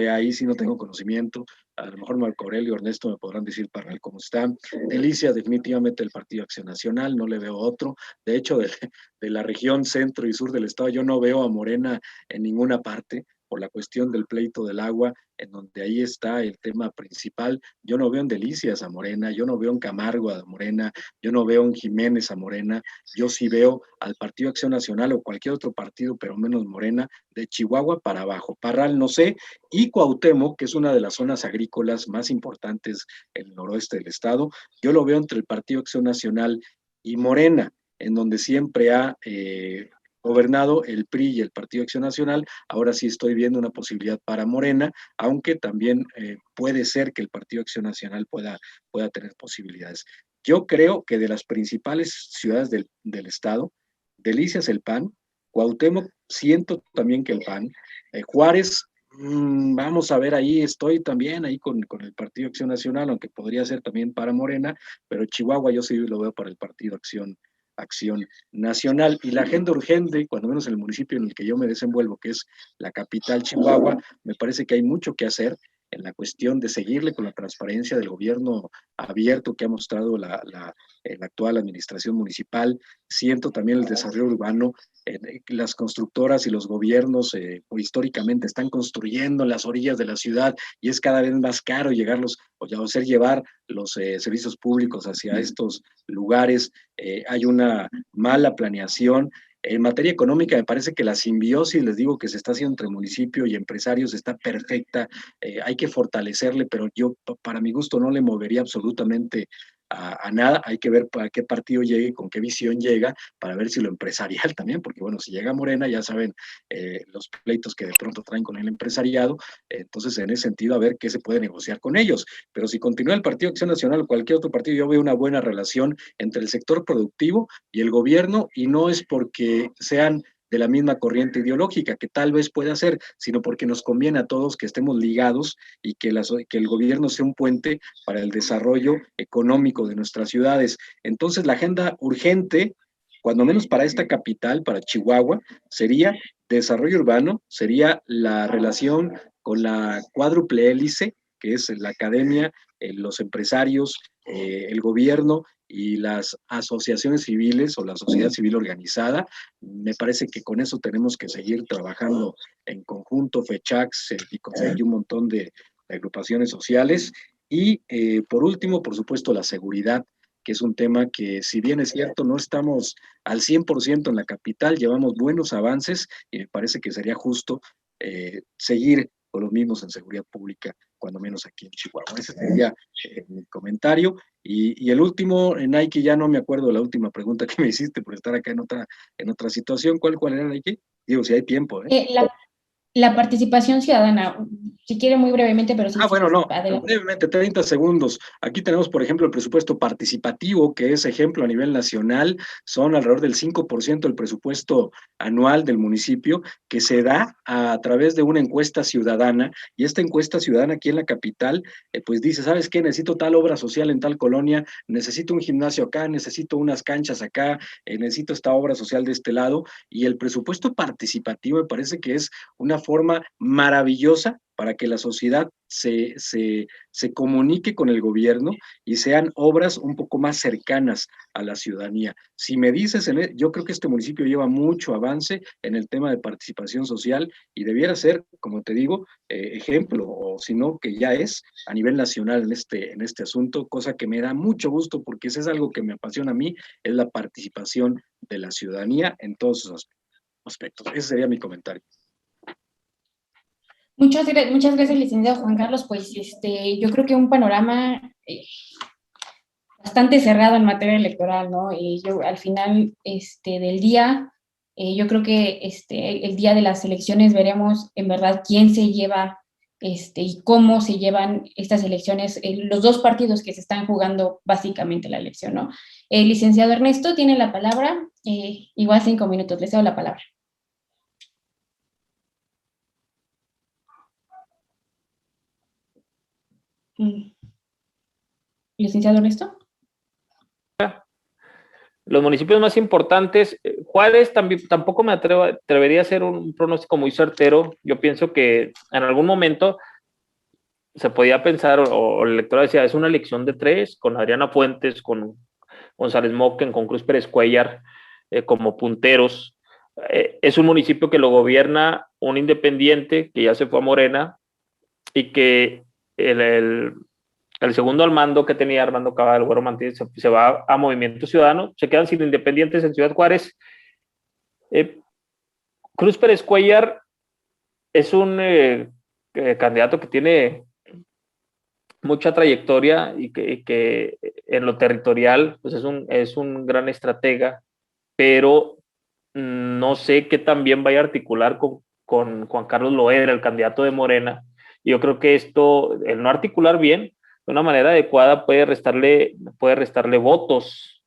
ahí sí no tengo conocimiento, a lo mejor Marco Aurelio, Ernesto me podrán decir Parral cómo está. Delicia, definitivamente el Partido Acción Nacional, no le veo otro. De hecho, de la región centro y sur del estado, yo no veo a Morena en ninguna parte, por la cuestión del pleito del agua, en donde ahí está el tema principal. Yo no veo en Delicias a Morena, yo no veo en Camargo a Morena, yo no veo en Jiménez a Morena, yo sí veo al Partido Acción Nacional o cualquier otro partido, pero menos Morena, de Chihuahua para abajo. Parral no sé, y Cuauhtémoc, que es una de las zonas agrícolas más importantes en el noroeste del estado, yo lo veo entre el Partido Acción Nacional y Morena, en donde siempre ha gobernado el PRI y el Partido Acción Nacional. Ahora sí estoy viendo una posibilidad para Morena, aunque también puede ser que el Partido Acción Nacional pueda tener posibilidades. Yo creo que de las principales ciudades del estado, Delicias el PAN, Cuauhtémoc siento también que el PAN, Juárez, vamos a ver, ahí estoy también, ahí con el Partido Acción Nacional, aunque podría ser también para Morena, pero Chihuahua yo sí lo veo para el Partido Acción Nacional. Y la agenda urgente, cuando menos en el municipio en el que yo me desenvuelvo, que es la capital Chihuahua, me parece que hay mucho que hacer en la cuestión de seguirle con la transparencia del gobierno abierto que ha mostrado la actual administración municipal. Siento también el desarrollo urbano, las constructoras y los gobiernos históricamente están construyendo en las orillas de la ciudad y es cada vez más caro llevar los servicios públicos hacia estos lugares. Hay una mala planeación. En materia económica, me parece que la simbiosis, les digo, que se está haciendo entre municipio y empresarios está perfecta. Hay que fortalecerle, pero yo, para mi gusto, no le movería absolutamente a nada. Hay que ver para qué partido llegue, con qué visión llega, para ver si lo empresarial también, porque bueno, si llega Morena, ya saben los pleitos que de pronto traen con el empresariado, entonces en ese sentido a ver qué se puede negociar con ellos. Pero si continúa el Partido Acción Nacional o cualquier otro partido, yo veo una buena relación entre el sector productivo y el gobierno, y no es porque sean de la misma corriente ideológica, que tal vez pueda ser, sino porque nos conviene a todos que estemos ligados y que el gobierno sea un puente para el desarrollo económico de nuestras ciudades. Entonces, la agenda urgente, cuando menos para esta capital, para Chihuahua, sería desarrollo urbano, sería la relación con la cuádruple hélice, que es la academia, los empresarios, el gobierno y las asociaciones civiles o la sociedad civil organizada. Me parece que con eso tenemos que seguir trabajando en conjunto, FECHAX, y un montón de agrupaciones sociales. Y por último, por supuesto, la seguridad, que es un tema que, si bien es cierto, no estamos al 100% en la capital, llevamos buenos avances y me parece que sería justo seguir con los mismos en seguridad pública, cuando menos aquí en Chihuahua. Ese sería mi comentario. Y el último, Nike, ya no me acuerdo la última pregunta que me hiciste por estar acá en otra situación. ¿Cuál era, Nike? Digo, si hay tiempo. La participación ciudadana, si quiere muy brevemente, pero sí. Bueno, no, adelante. brevemente, 30 segundos. Aquí tenemos, por ejemplo, el presupuesto participativo, que es ejemplo a nivel nacional, son alrededor del 5% del presupuesto anual del municipio, que se da a través de una encuesta ciudadana, y esta encuesta ciudadana aquí en la capital, pues dice, ¿sabes qué? Necesito tal obra social en tal colonia, necesito un gimnasio acá, necesito unas canchas acá, necesito esta obra social de este lado, y el presupuesto participativo me parece que es una forma maravillosa para que la sociedad se comunique con el gobierno y sean obras un poco más cercanas a la ciudadanía. Si me dices, yo creo que este municipio lleva mucho avance en el tema de participación social y debiera ser, como te digo, ejemplo, o si no, que ya es a nivel nacional en este asunto, cosa que me da mucho gusto porque eso es algo que me apasiona a mí, es la participación de la ciudadanía en todos sus aspectos. Ese sería mi comentario. Muchas gracias, licenciado Juan Carlos. Pues yo creo que un panorama bastante cerrado en materia electoral, ¿no? Y yo al final del día, yo creo que el día de las elecciones veremos en verdad quién se lleva y cómo se llevan estas elecciones, los dos partidos que se están jugando básicamente la elección, ¿no? Licenciado Ernesto, tiene la palabra, igual 5 minutos, le cedo la palabra. Licenciado Ernesto. Los municipios más importantes, Juárez tampoco me atrevería a hacer un pronóstico muy certero. Yo pienso que en algún momento se podía pensar, o el electorado decía, es una elección de 3, con Adriana Fuentes, con González Moquen, con Cruz Pérez Cuéllar como punteros. Es un municipio que lo gobierna un independiente que ya se fue a Morena y que el segundo al mando que tenía Armando Cabal, Güero Mantilla, se va a Movimiento Ciudadano, se quedan sin independientes en Ciudad Juárez. Cruz Pérez Cuéllar es un candidato que tiene mucha trayectoria y que en lo territorial pues es un gran estratega, pero no sé qué también vaya a articular con Juan Carlos Loera, el candidato de Morena. Yo creo que el no articular bien, de una manera adecuada, puede restarle votos,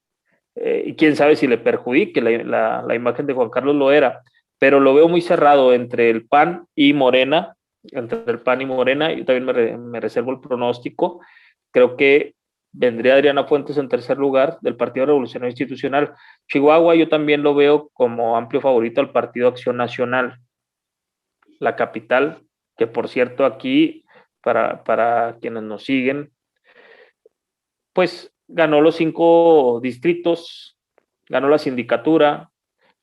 y quién sabe si le perjudique la imagen de Juan Carlos Loera, pero lo veo muy cerrado entre el PAN y Morena, yo también me reservo el pronóstico. Creo que vendría Adriana Fuentes en tercer lugar del Partido Revolucionario Institucional. Chihuahua yo también lo veo como amplio favorito al Partido Acción Nacional. La capital, que por cierto aquí, para quienes nos siguen, pues ganó los 5 distritos, ganó la sindicatura,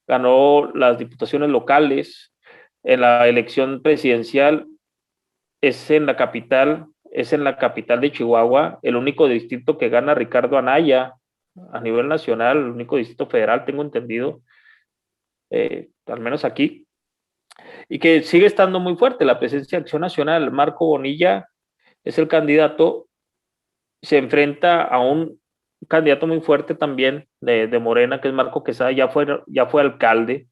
ganó las diputaciones locales. En la elección presidencial es en la capital de Chihuahua, el único distrito que gana Ricardo Anaya a nivel nacional, el único distrito federal, tengo entendido, al menos aquí, y que sigue estando muy fuerte la presencia de Acción Nacional. Marco Bonilla es el candidato, se enfrenta a un candidato muy fuerte también de Morena, que es Marco Quesada, ya fue alcalde,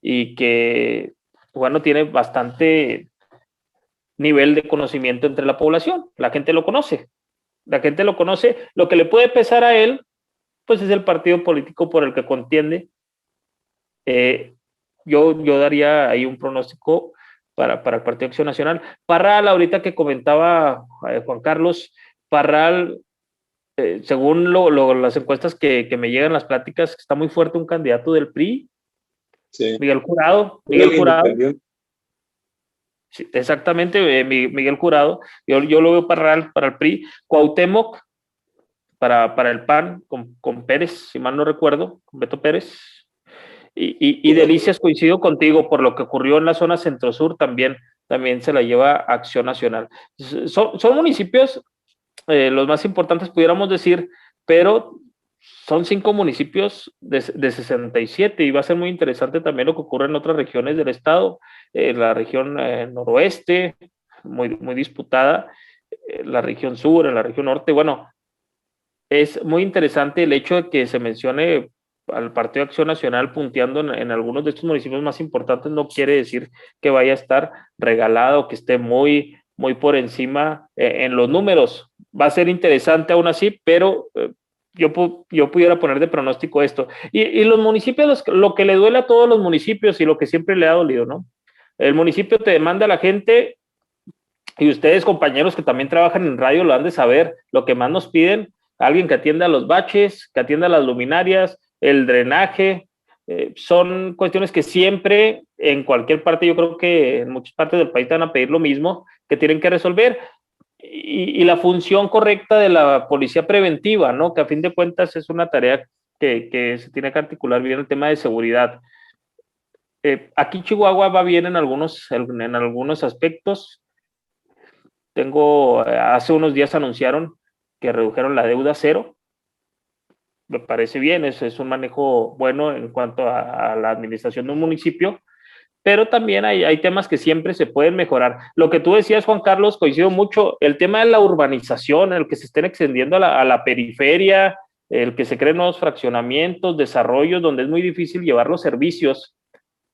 y que, bueno, tiene bastante nivel de conocimiento entre la población. La gente lo conoce. Lo que le puede pesar a él, pues es el partido político por el que contiende, Yo daría ahí un pronóstico para el Partido Acción Nacional. Parral, ahorita que comentaba Juan Carlos, Parral, según las encuestas que me llegan las pláticas, está muy fuerte un candidato del PRI, Sí. Miguel Jurado. Sí, exactamente, Miguel Jurado. Yo lo veo para el PRI. Cuauhtémoc para el PAN, con Pérez, si mal no recuerdo, con Beto Pérez. Y Delicias, coincido contigo, por lo que ocurrió en la zona centro-sur, también se la lleva Acción Nacional. Son municipios, los más importantes pudiéramos decir, pero son 5 municipios de 67, y va a ser muy interesante también lo que ocurre en otras regiones del estado, la región noroeste, muy disputada, la región sur, en la región norte. Bueno, es muy interesante el hecho de que se mencione al Partido Acción Nacional punteando en algunos de estos municipios más importantes. No quiere decir que vaya a estar regalado, que esté muy por encima en los números. Va a ser interesante aún así, pero yo pudiera poner de pronóstico esto. Y los municipios, lo que le duele a todos los municipios y lo que siempre le ha dolido, ¿no? El municipio te demanda a la gente, y ustedes, compañeros que también trabajan en radio, lo han de saber, lo que más nos piden: alguien que atienda los baches, que atienda las luminarias, el drenaje. Son cuestiones que siempre, en cualquier parte, yo creo que en muchas partes del país te van a pedir lo mismo, que tienen que resolver. Y la función correcta de la policía preventiva, ¿no? Que a fin de cuentas es una tarea que se tiene que articular bien, el tema de seguridad. Aquí Chihuahua va bien en algunos aspectos. Hace unos días anunciaron que redujeron la deuda a 0. Me parece bien, es un manejo bueno en cuanto a la administración de un municipio, pero también hay temas que siempre se pueden mejorar. Lo que tú decías, Juan Carlos, coincido mucho: el tema de la urbanización, el que se estén extendiendo a la periferia, el que se creen nuevos fraccionamientos, desarrollos donde es muy difícil llevar los servicios,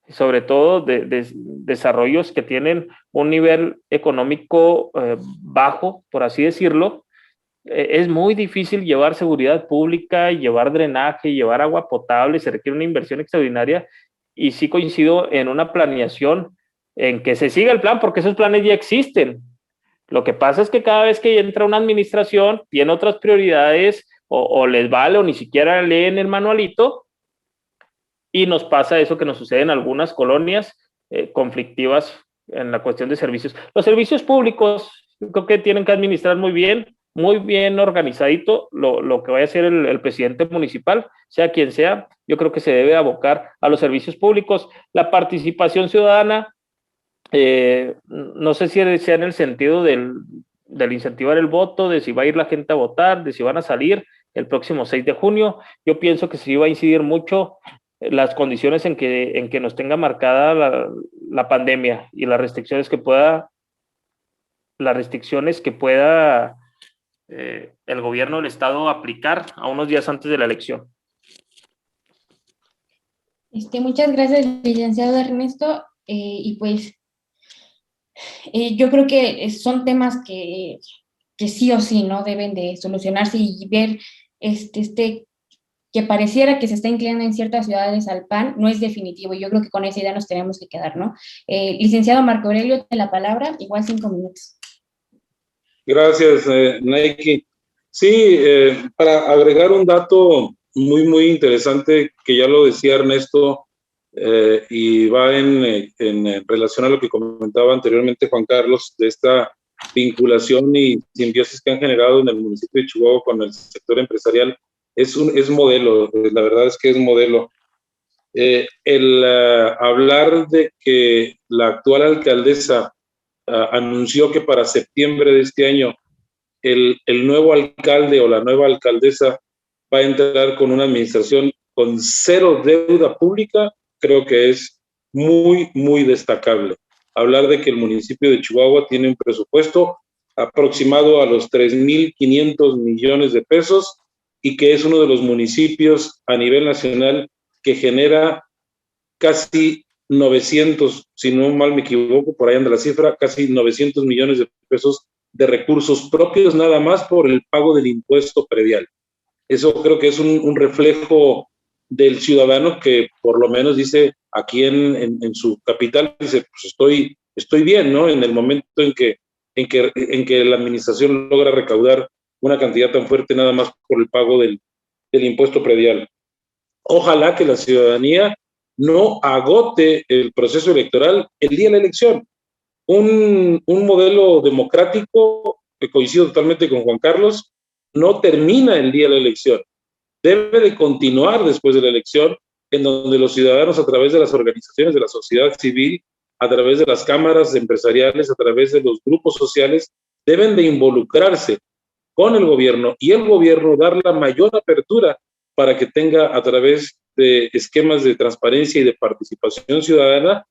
sobre todo de desarrollos que tienen un nivel económico bajo, por así decirlo. Es muy difícil llevar seguridad pública, llevar drenaje, llevar agua potable. Se requiere una inversión extraordinaria, y sí coincido en una planeación, en que se siga el plan, porque esos planes ya existen. Lo que pasa es que cada vez que entra una administración tiene otras prioridades, o les vale, o ni siquiera leen el manualito, y nos pasa eso que nos sucede en algunas colonias conflictivas en la cuestión de servicios. Los servicios públicos, creo que tienen que administrar muy bien organizadito lo que vaya a ser el presidente municipal, sea quien sea. Yo creo que se debe abocar a los servicios públicos. La participación ciudadana, no sé si sea en el sentido del incentivar el voto, de si va a ir la gente a votar, de si van a salir el próximo 6 de junio. Yo pienso que sí va a incidir mucho las condiciones en que nos tenga marcada la pandemia, y las restricciones que pueda el gobierno del estado aplicar a unos días antes de la elección. Muchas gracias, licenciado Ernesto. Y pues yo creo que son temas que sí o sí, ¿no?, deben de solucionarse, y ver que pareciera que se está inclinando en ciertas ciudades al PAN, no es definitivo. Yo creo que con esa idea nos tenemos que quedar, ¿no? Licenciado Marco Aurelio, de la palabra, igual 5 minutos. Gracias, Nike. Sí, para agregar un dato muy interesante, que ya lo decía Ernesto, y va en relación a lo que comentaba anteriormente Juan Carlos, de esta vinculación y simbiosis que han generado en el municipio de Chihuahua con el sector empresarial. Es modelo, la verdad es que es modelo. El hablar de que la actual alcaldesa anunció que para septiembre de este año el nuevo alcalde o la nueva alcaldesa va a entrar con una administración con 0 deuda pública, creo que es muy destacable. Hablar de que el municipio de Chihuahua tiene un presupuesto aproximado a los 3,500 millones de pesos, y que es uno de los municipios a nivel nacional que genera casi 900, si no mal me equivoco, por ahí anda la cifra, casi 900 millones de pesos de recursos propios, nada más por el pago del impuesto predial. Eso creo que es un reflejo del ciudadano que por lo menos dice aquí en su capital, dice, pues estoy bien, ¿no? En el momento en que la administración logra recaudar una cantidad tan fuerte nada más por el pago del impuesto predial. Ojalá que la ciudadanía no agote el proceso electoral el día de la elección. Un modelo democrático, que coincido totalmente con Juan Carlos, no termina el día de la elección. Debe de continuar después de la elección, en donde los ciudadanos, a través de las organizaciones de la sociedad civil, a través de las cámaras empresariales, a través de los grupos sociales, deben de involucrarse con el gobierno y el gobierno dar la mayor apertura para que tenga, a través de esquemas de transparencia y de participación ciudadana,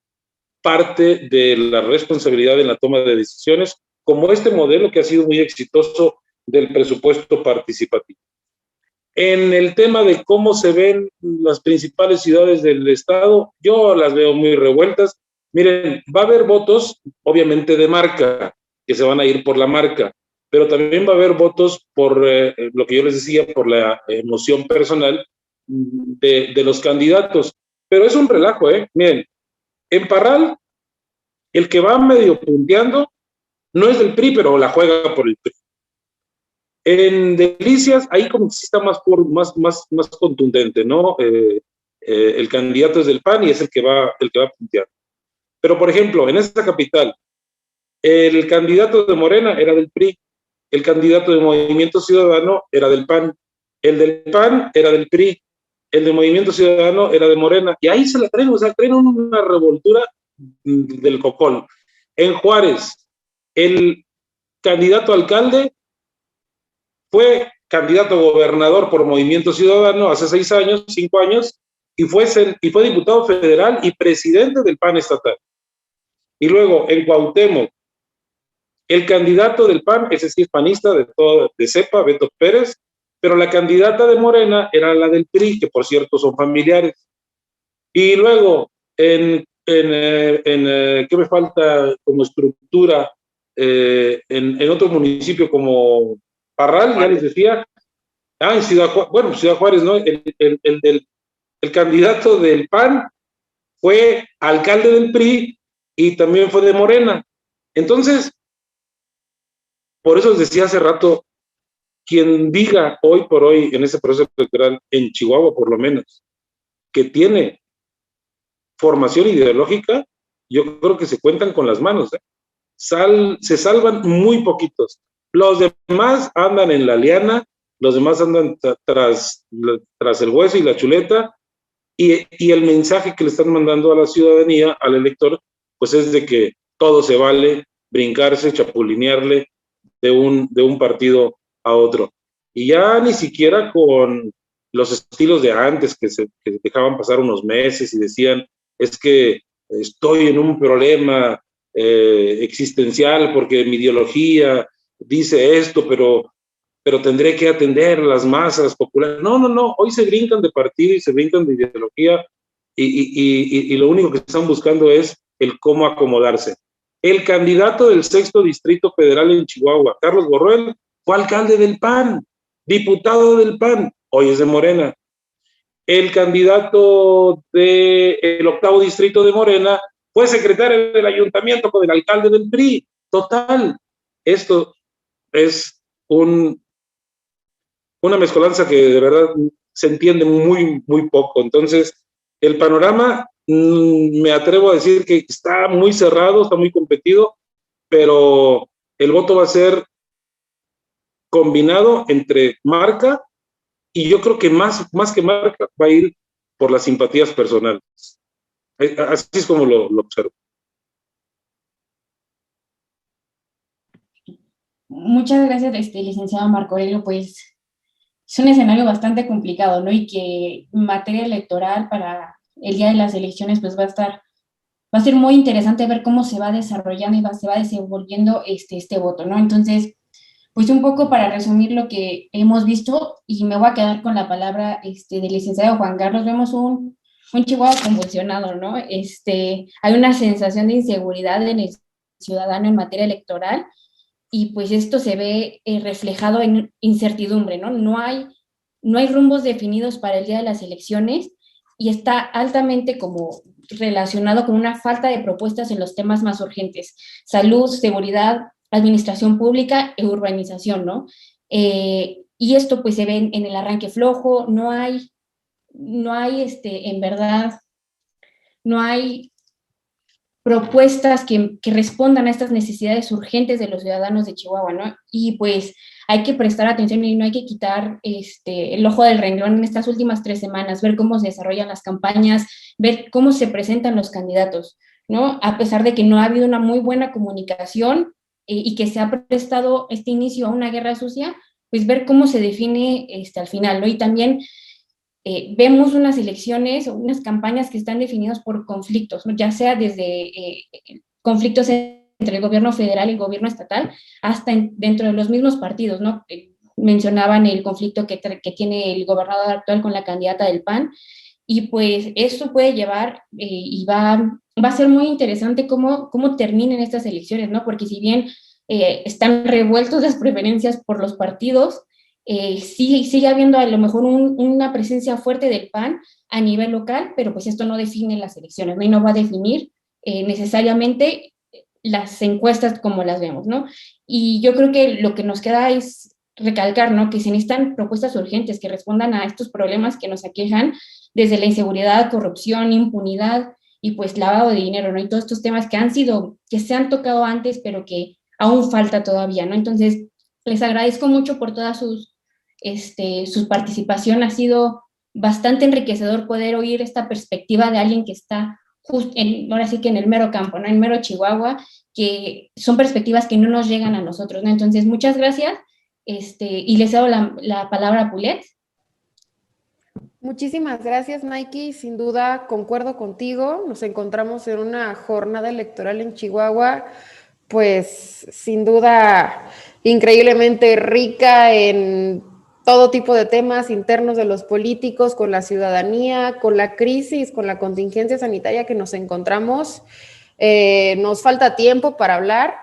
parte de la responsabilidad en la toma de decisiones, como este modelo que ha sido muy exitoso del presupuesto participativo. En el tema de cómo se ven las principales ciudades del estado, yo las veo muy revueltas. Miren, va a haber votos, obviamente, de marca, que se van a ir por la marca, pero también va a haber votos por lo que yo les decía, por la emoción personal de los candidatos. Pero es un relajo, ¿eh? Miren, en Parral, el que va medio punteando no es del PRI, pero la juega por el PRI. En Delicias, ahí como que sí está más contundente, ¿no? El candidato es del PAN y es el que va a puntear. Pero, por ejemplo, en esta capital, el candidato de Morena era del PRI, el candidato de Movimiento Ciudadano era del PAN, el del PAN era del PRI, el de Movimiento Ciudadano era de Morena, y ahí se la traen, o sea, traen una revoltura del cocol. En Juárez, el candidato a alcalde fue candidato a gobernador por Movimiento Ciudadano hace 5 años, y fue diputado federal y presidente del PAN estatal. Y luego, en Cuauhtémoc, el candidato del PAN, ese sí es panista de cepa, Beto Pérez, pero la candidata de Morena era la del PRI, que por cierto son familiares. Y luego, ¿qué me falta como estructura? En otro municipio como Parral, ya les decía, en Ciudad Juárez, ¿no? El candidato del PAN fue alcalde del PRI y también fue de Morena. Entonces, por eso les decía hace rato, quien diga hoy por hoy en ese proceso electoral, en Chihuahua por lo menos, que tiene formación ideológica, yo creo que se cuentan con las manos, ¿eh? Se salvan muy poquitos. Los demás andan en la liana, los demás andan tras el hueso y la chuleta, y el mensaje que le están mandando a la ciudadanía, al elector, pues es de que todo se vale, brincarse, chapulinearle de un partido a otro. Y ya ni siquiera con los estilos de antes, que dejaban pasar unos meses y decían, es que estoy en un problema existencial porque mi ideología dice esto, pero tendré que atender a las masas populares. No, hoy se brincan de partido y se brincan de ideología y lo único que están buscando es el cómo acomodarse. El candidato del 6º Distrito Federal en Chihuahua, Carlos Borruel, fue alcalde del PAN, diputado del PAN, hoy es de Morena. El candidato del 8º Distrito de Morena fue secretario del ayuntamiento con el alcalde del PRI. Total, esto es una mezcolanza que de verdad se entiende muy, muy poco. Entonces, el panorama, me atrevo a decir que está muy cerrado, está muy competido, pero el voto va a ser combinado entre marca y yo creo que más que marca va a ir por las simpatías personales. Así es como lo observo. Muchas gracias, licenciado Marco Aurelio. Pues es un escenario bastante complicado, ¿no? Y que en materia electoral para el día de las elecciones, pues va a ser muy interesante ver cómo se va desarrollando y se va desenvolviendo este voto, ¿no? Entonces, pues un poco para resumir lo que hemos visto, y me voy a quedar con la palabra del licenciado Juan Carlos, vemos un Chihuahua convulsionado, ¿no? Hay una sensación de inseguridad en el ciudadano en materia electoral, y pues esto se ve reflejado en incertidumbre, ¿no? No hay no hay rumbos definidos para el día de las elecciones y está altamente como relacionado con una falta de propuestas en los temas más urgentes: salud, seguridad, administración pública e urbanización, ¿no? Y esto pues se ve en el arranque flojo, no hay en verdad, no hay propuestas que respondan a estas necesidades urgentes de los ciudadanos de Chihuahua, ¿no? Y pues hay que prestar atención y no hay que quitar el ojo del renglón en estas últimas 3 semanas, ver cómo se desarrollan las campañas, ver cómo se presentan los candidatos, ¿no? A pesar de que no ha habido una muy buena comunicación y que se ha prestado este inicio a una guerra sucia, pues ver cómo se define al final, ¿no? Y también vemos unas elecciones o unas campañas que están definidas por conflictos, ¿no? Ya sea desde conflictos entre el gobierno federal y el gobierno estatal, hasta dentro de los mismos partidos, ¿no? Mencionaban el conflicto que tiene el gobernador actual con la candidata del PAN, y pues esto puede llevar y va a ser muy interesante cómo terminen estas elecciones, ¿no? Porque si bien están revueltos las preferencias por los partidos, sí sigue habiendo a lo mejor una presencia fuerte del PAN a nivel local, pero pues esto no define las elecciones, ¿no? Y no va a definir necesariamente las encuestas como las vemos, ¿no? Y yo creo que lo que nos queda es recalcar, ¿no? Que se necesitan propuestas urgentes que respondan a estos problemas que nos aquejan, desde la inseguridad, corrupción, impunidad y pues lavado de dinero, ¿no? Y todos estos temas que se han tocado antes, pero que aún falta todavía, ¿no? Entonces, les agradezco mucho por toda su participación. Ha sido bastante enriquecedor poder oír esta perspectiva de alguien que está ahora sí que en el mero campo, ¿no? En mero Chihuahua, que son perspectivas que no nos llegan a nosotros, ¿no? Entonces, muchas gracias, y les cedo la palabra a Pulet. Muchísimas gracias, Nike. Sin duda, concuerdo contigo. Nos encontramos en una jornada electoral en Chihuahua, pues sin duda increíblemente rica en todo tipo de temas internos de los políticos, con la ciudadanía, con la crisis, con la contingencia sanitaria que nos encontramos. Nos falta tiempo para hablar,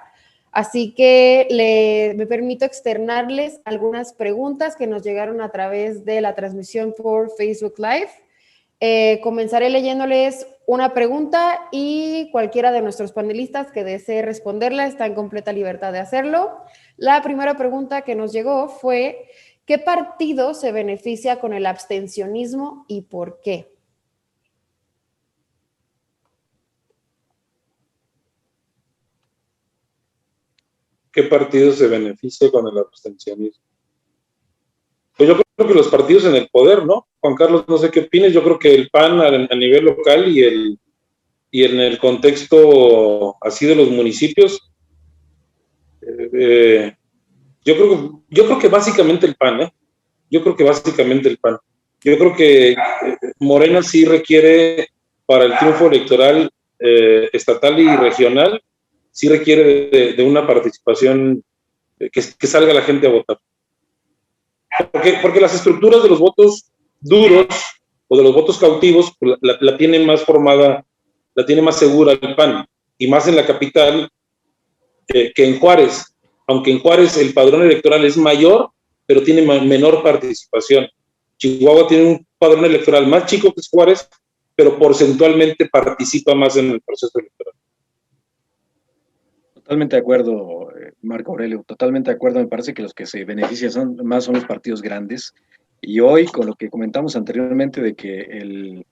así que me permito externarles algunas preguntas que nos llegaron a través de la transmisión por Facebook Live. Comenzaré leyéndoles una pregunta y cualquiera de nuestros panelistas que desee responderla está en completa libertad de hacerlo. La primera pregunta que nos llegó fue: ¿qué partido se beneficia con el abstencionismo y por qué? ¿Qué partido se beneficia con el abstencionismo? Pues yo creo que los partidos en el poder, ¿no? Juan Carlos, no sé qué opinas. Yo creo que el PAN a nivel local y en el contexto así de los municipios, yo creo que básicamente el PAN, ¿eh? Yo creo que básicamente el PAN. Yo creo que Morena sí requiere, para el triunfo electoral estatal y regional, sí requiere de una participación, que salga la gente a votar. Porque las estructuras de los votos duros o de los votos cautivos pues, la tiene más formada, la tiene más segura el PAN, y más en la capital que en Juárez, aunque en Juárez el padrón electoral es mayor, pero tiene menor participación. Chihuahua tiene un padrón electoral más chico que Juárez, pero porcentualmente participa más en el proceso electoral. Totalmente de acuerdo, Marco Aurelio, totalmente de acuerdo. Me parece que los que se benefician son los partidos grandes. Y hoy, con lo que comentamos anteriormente de que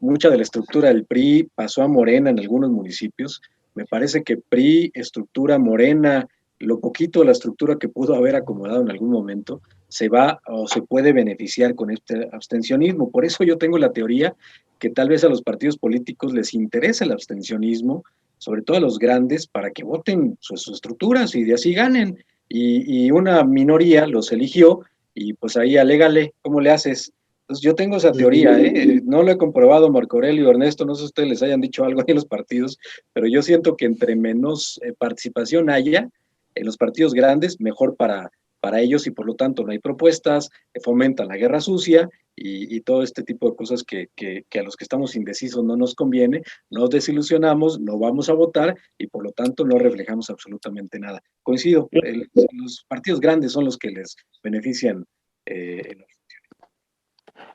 mucha de la estructura del PRI pasó a Morena en algunos municipios, me parece que PRI, estructura Morena, lo poquito de la estructura que pudo haber acomodado en algún momento, se va o se puede beneficiar con este abstencionismo. Por eso yo tengo la teoría que tal vez a los partidos políticos les interesa el abstencionismo, sobre todo a los grandes, para que voten sus estructuras y de así ganen. Y una minoría los eligió y pues ahí alégale, ¿cómo le haces? Entonces yo tengo esa teoría, no lo he comprobado, Marco Aurelio, Ernesto, no sé si ustedes les hayan dicho algo en los partidos, pero yo siento que entre menos participación haya en los partidos grandes, mejor para ellos y por lo tanto no hay propuestas, fomentan la guerra sucia y todo este tipo de cosas que a los que estamos indecisos no nos conviene, nos desilusionamos, no vamos a votar y por lo tanto no reflejamos absolutamente nada. Coincido, los partidos grandes son los que les benefician.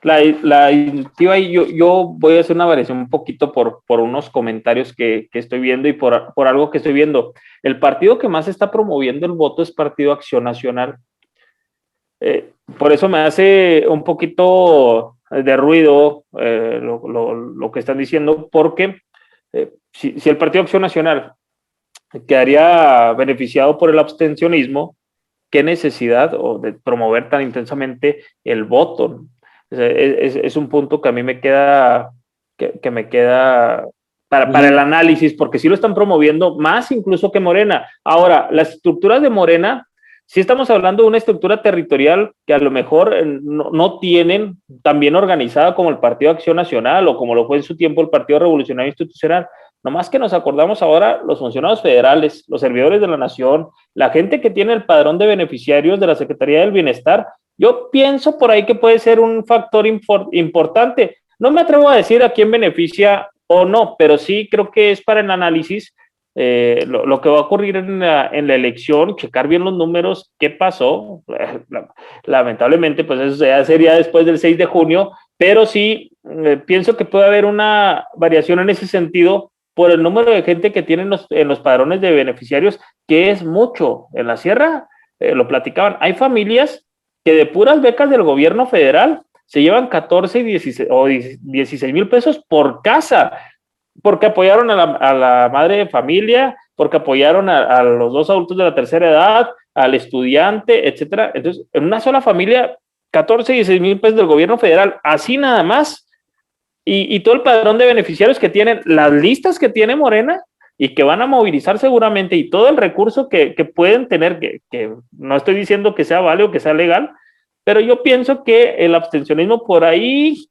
La iniciativa, y yo voy a hacer una variación un poquito por unos comentarios que estoy viendo y por algo que estoy viendo. El partido que más está promoviendo el voto es Partido Acción Nacional. Por eso me hace un poquito de ruido lo que están diciendo, porque si el Partido Acción Nacional quedaría beneficiado por el abstencionismo, ¿qué necesidad de promover tan intensamente el voto? Es un punto que a mí me queda, que me queda para el análisis, porque sí lo están promoviendo más incluso que Morena. Ahora, las estructuras de Morena, sí estamos hablando de una estructura territorial que a lo mejor no tienen tan bien organizada como el Partido Acción Nacional o como lo fue en su tiempo el Partido Revolucionario Institucional. Nomás que nos acordamos ahora los funcionarios federales, los servidores de la nación, la gente que tiene el padrón de beneficiarios de la Secretaría del Bienestar. Yo pienso por ahí que puede ser un factor importante. No me atrevo a decir a quién beneficia o no, pero sí creo que es para el análisis lo que va a ocurrir en la elección, checar bien los números, qué pasó. Lamentablemente, pues eso ya sería después del 6 de junio, pero sí pienso que puede haber una variación en ese sentido por el número de gente que tienen en los padrones de beneficiarios, que es mucho. En la sierra, lo platicaban, hay familias que de puras becas del gobierno federal se llevan 14 y 16, o 16 mil pesos por casa, porque apoyaron a la madre de familia, porque apoyaron a los dos adultos de la tercera edad, al estudiante, etcétera. Entonces, en una sola familia, 14 y 16 mil pesos del gobierno federal, así nada más. Y todo el padrón de beneficiarios que tienen, las listas que tiene Morena y que van a movilizar seguramente, y todo el recurso que pueden tener, que no estoy diciendo que sea válido, que sea legal, pero yo pienso que el abstencionismo por ahí,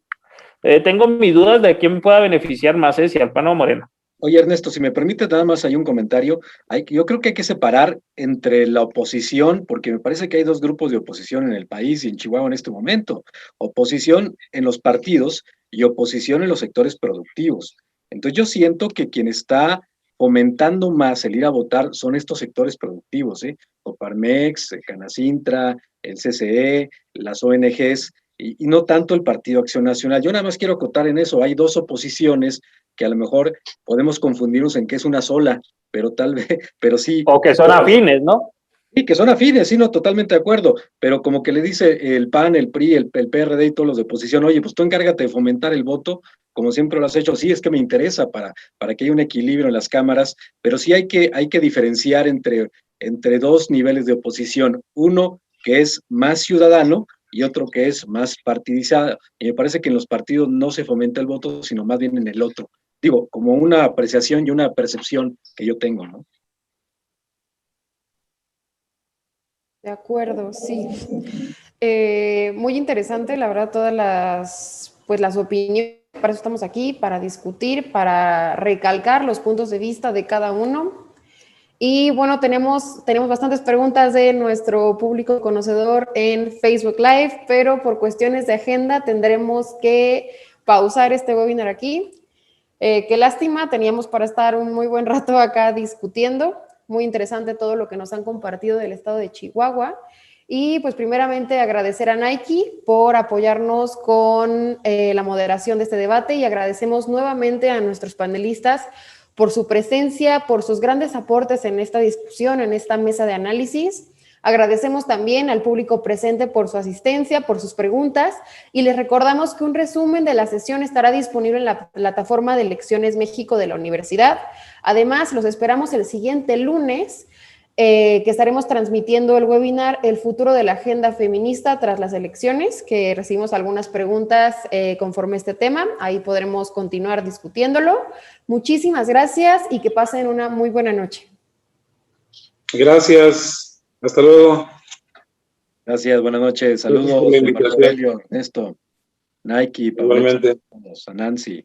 tengo mis dudas de quién pueda beneficiar más, si al PAN o Morena. Oye, Ernesto, si me permite nada más hay un comentario. Yo creo que hay que separar entre la oposición, porque me parece que hay dos grupos de oposición en el país y en Chihuahua en este momento. Oposición en los partidos y oposición en los sectores productivos. Entonces yo siento que quien está fomentando más el ir a votar son estos sectores productivos, Coparmex, Canacintra, el CCE, las ONGs, y no tanto el Partido Acción Nacional. Yo nada más quiero acotar en eso, hay dos oposiciones que a lo mejor podemos confundirnos en que es una sola, pero tal vez, pero sí. O que son afines, ¿no? Sí, que son afines, sí, no, totalmente de acuerdo, pero como que le dice el PAN, el PRI, el PRD y todos los de oposición, oye, pues tú encárgate de fomentar el voto, como siempre lo has hecho. Sí, es que me interesa para que haya un equilibrio en las cámaras, pero sí hay que diferenciar entre dos niveles de oposición, uno que es más ciudadano y otro que es más partidizado, y me parece que en los partidos no se fomenta el voto, sino más bien en el otro. Digo, como una apreciación y una percepción que yo tengo, ¿no? De acuerdo, sí. Muy interesante, la verdad, todas las opiniones. Para eso estamos aquí, para discutir, para recalcar los puntos de vista de cada uno. Y bueno, tenemos bastantes preguntas de nuestro público conocedor en Facebook Live, pero por cuestiones de agenda tendremos que pausar este webinar aquí. Qué lástima, teníamos para estar un muy buen rato acá discutiendo. Muy interesante todo lo que nos han compartido del estado de Chihuahua. Y pues primeramente agradecer a Nike por apoyarnos con la moderación de este debate, y agradecemos nuevamente a nuestros panelistas por su presencia, por sus grandes aportes en esta discusión, en esta mesa de análisis. Agradecemos también al público presente por su asistencia, por sus preguntas, y les recordamos que un resumen de la sesión estará disponible en la plataforma de Elecciones México de la universidad. Además, los esperamos el siguiente lunes, que estaremos transmitiendo el webinar El futuro de la agenda feminista tras las elecciones, que recibimos algunas preguntas conforme a este tema. Ahí podremos continuar discutiéndolo. Muchísimas gracias y que pasen una muy buena noche. Gracias. Hasta luego. Gracias, buenas noches. Saludos, Marco Aurelio, Ernesto, Nike, Pablo, a Nancy.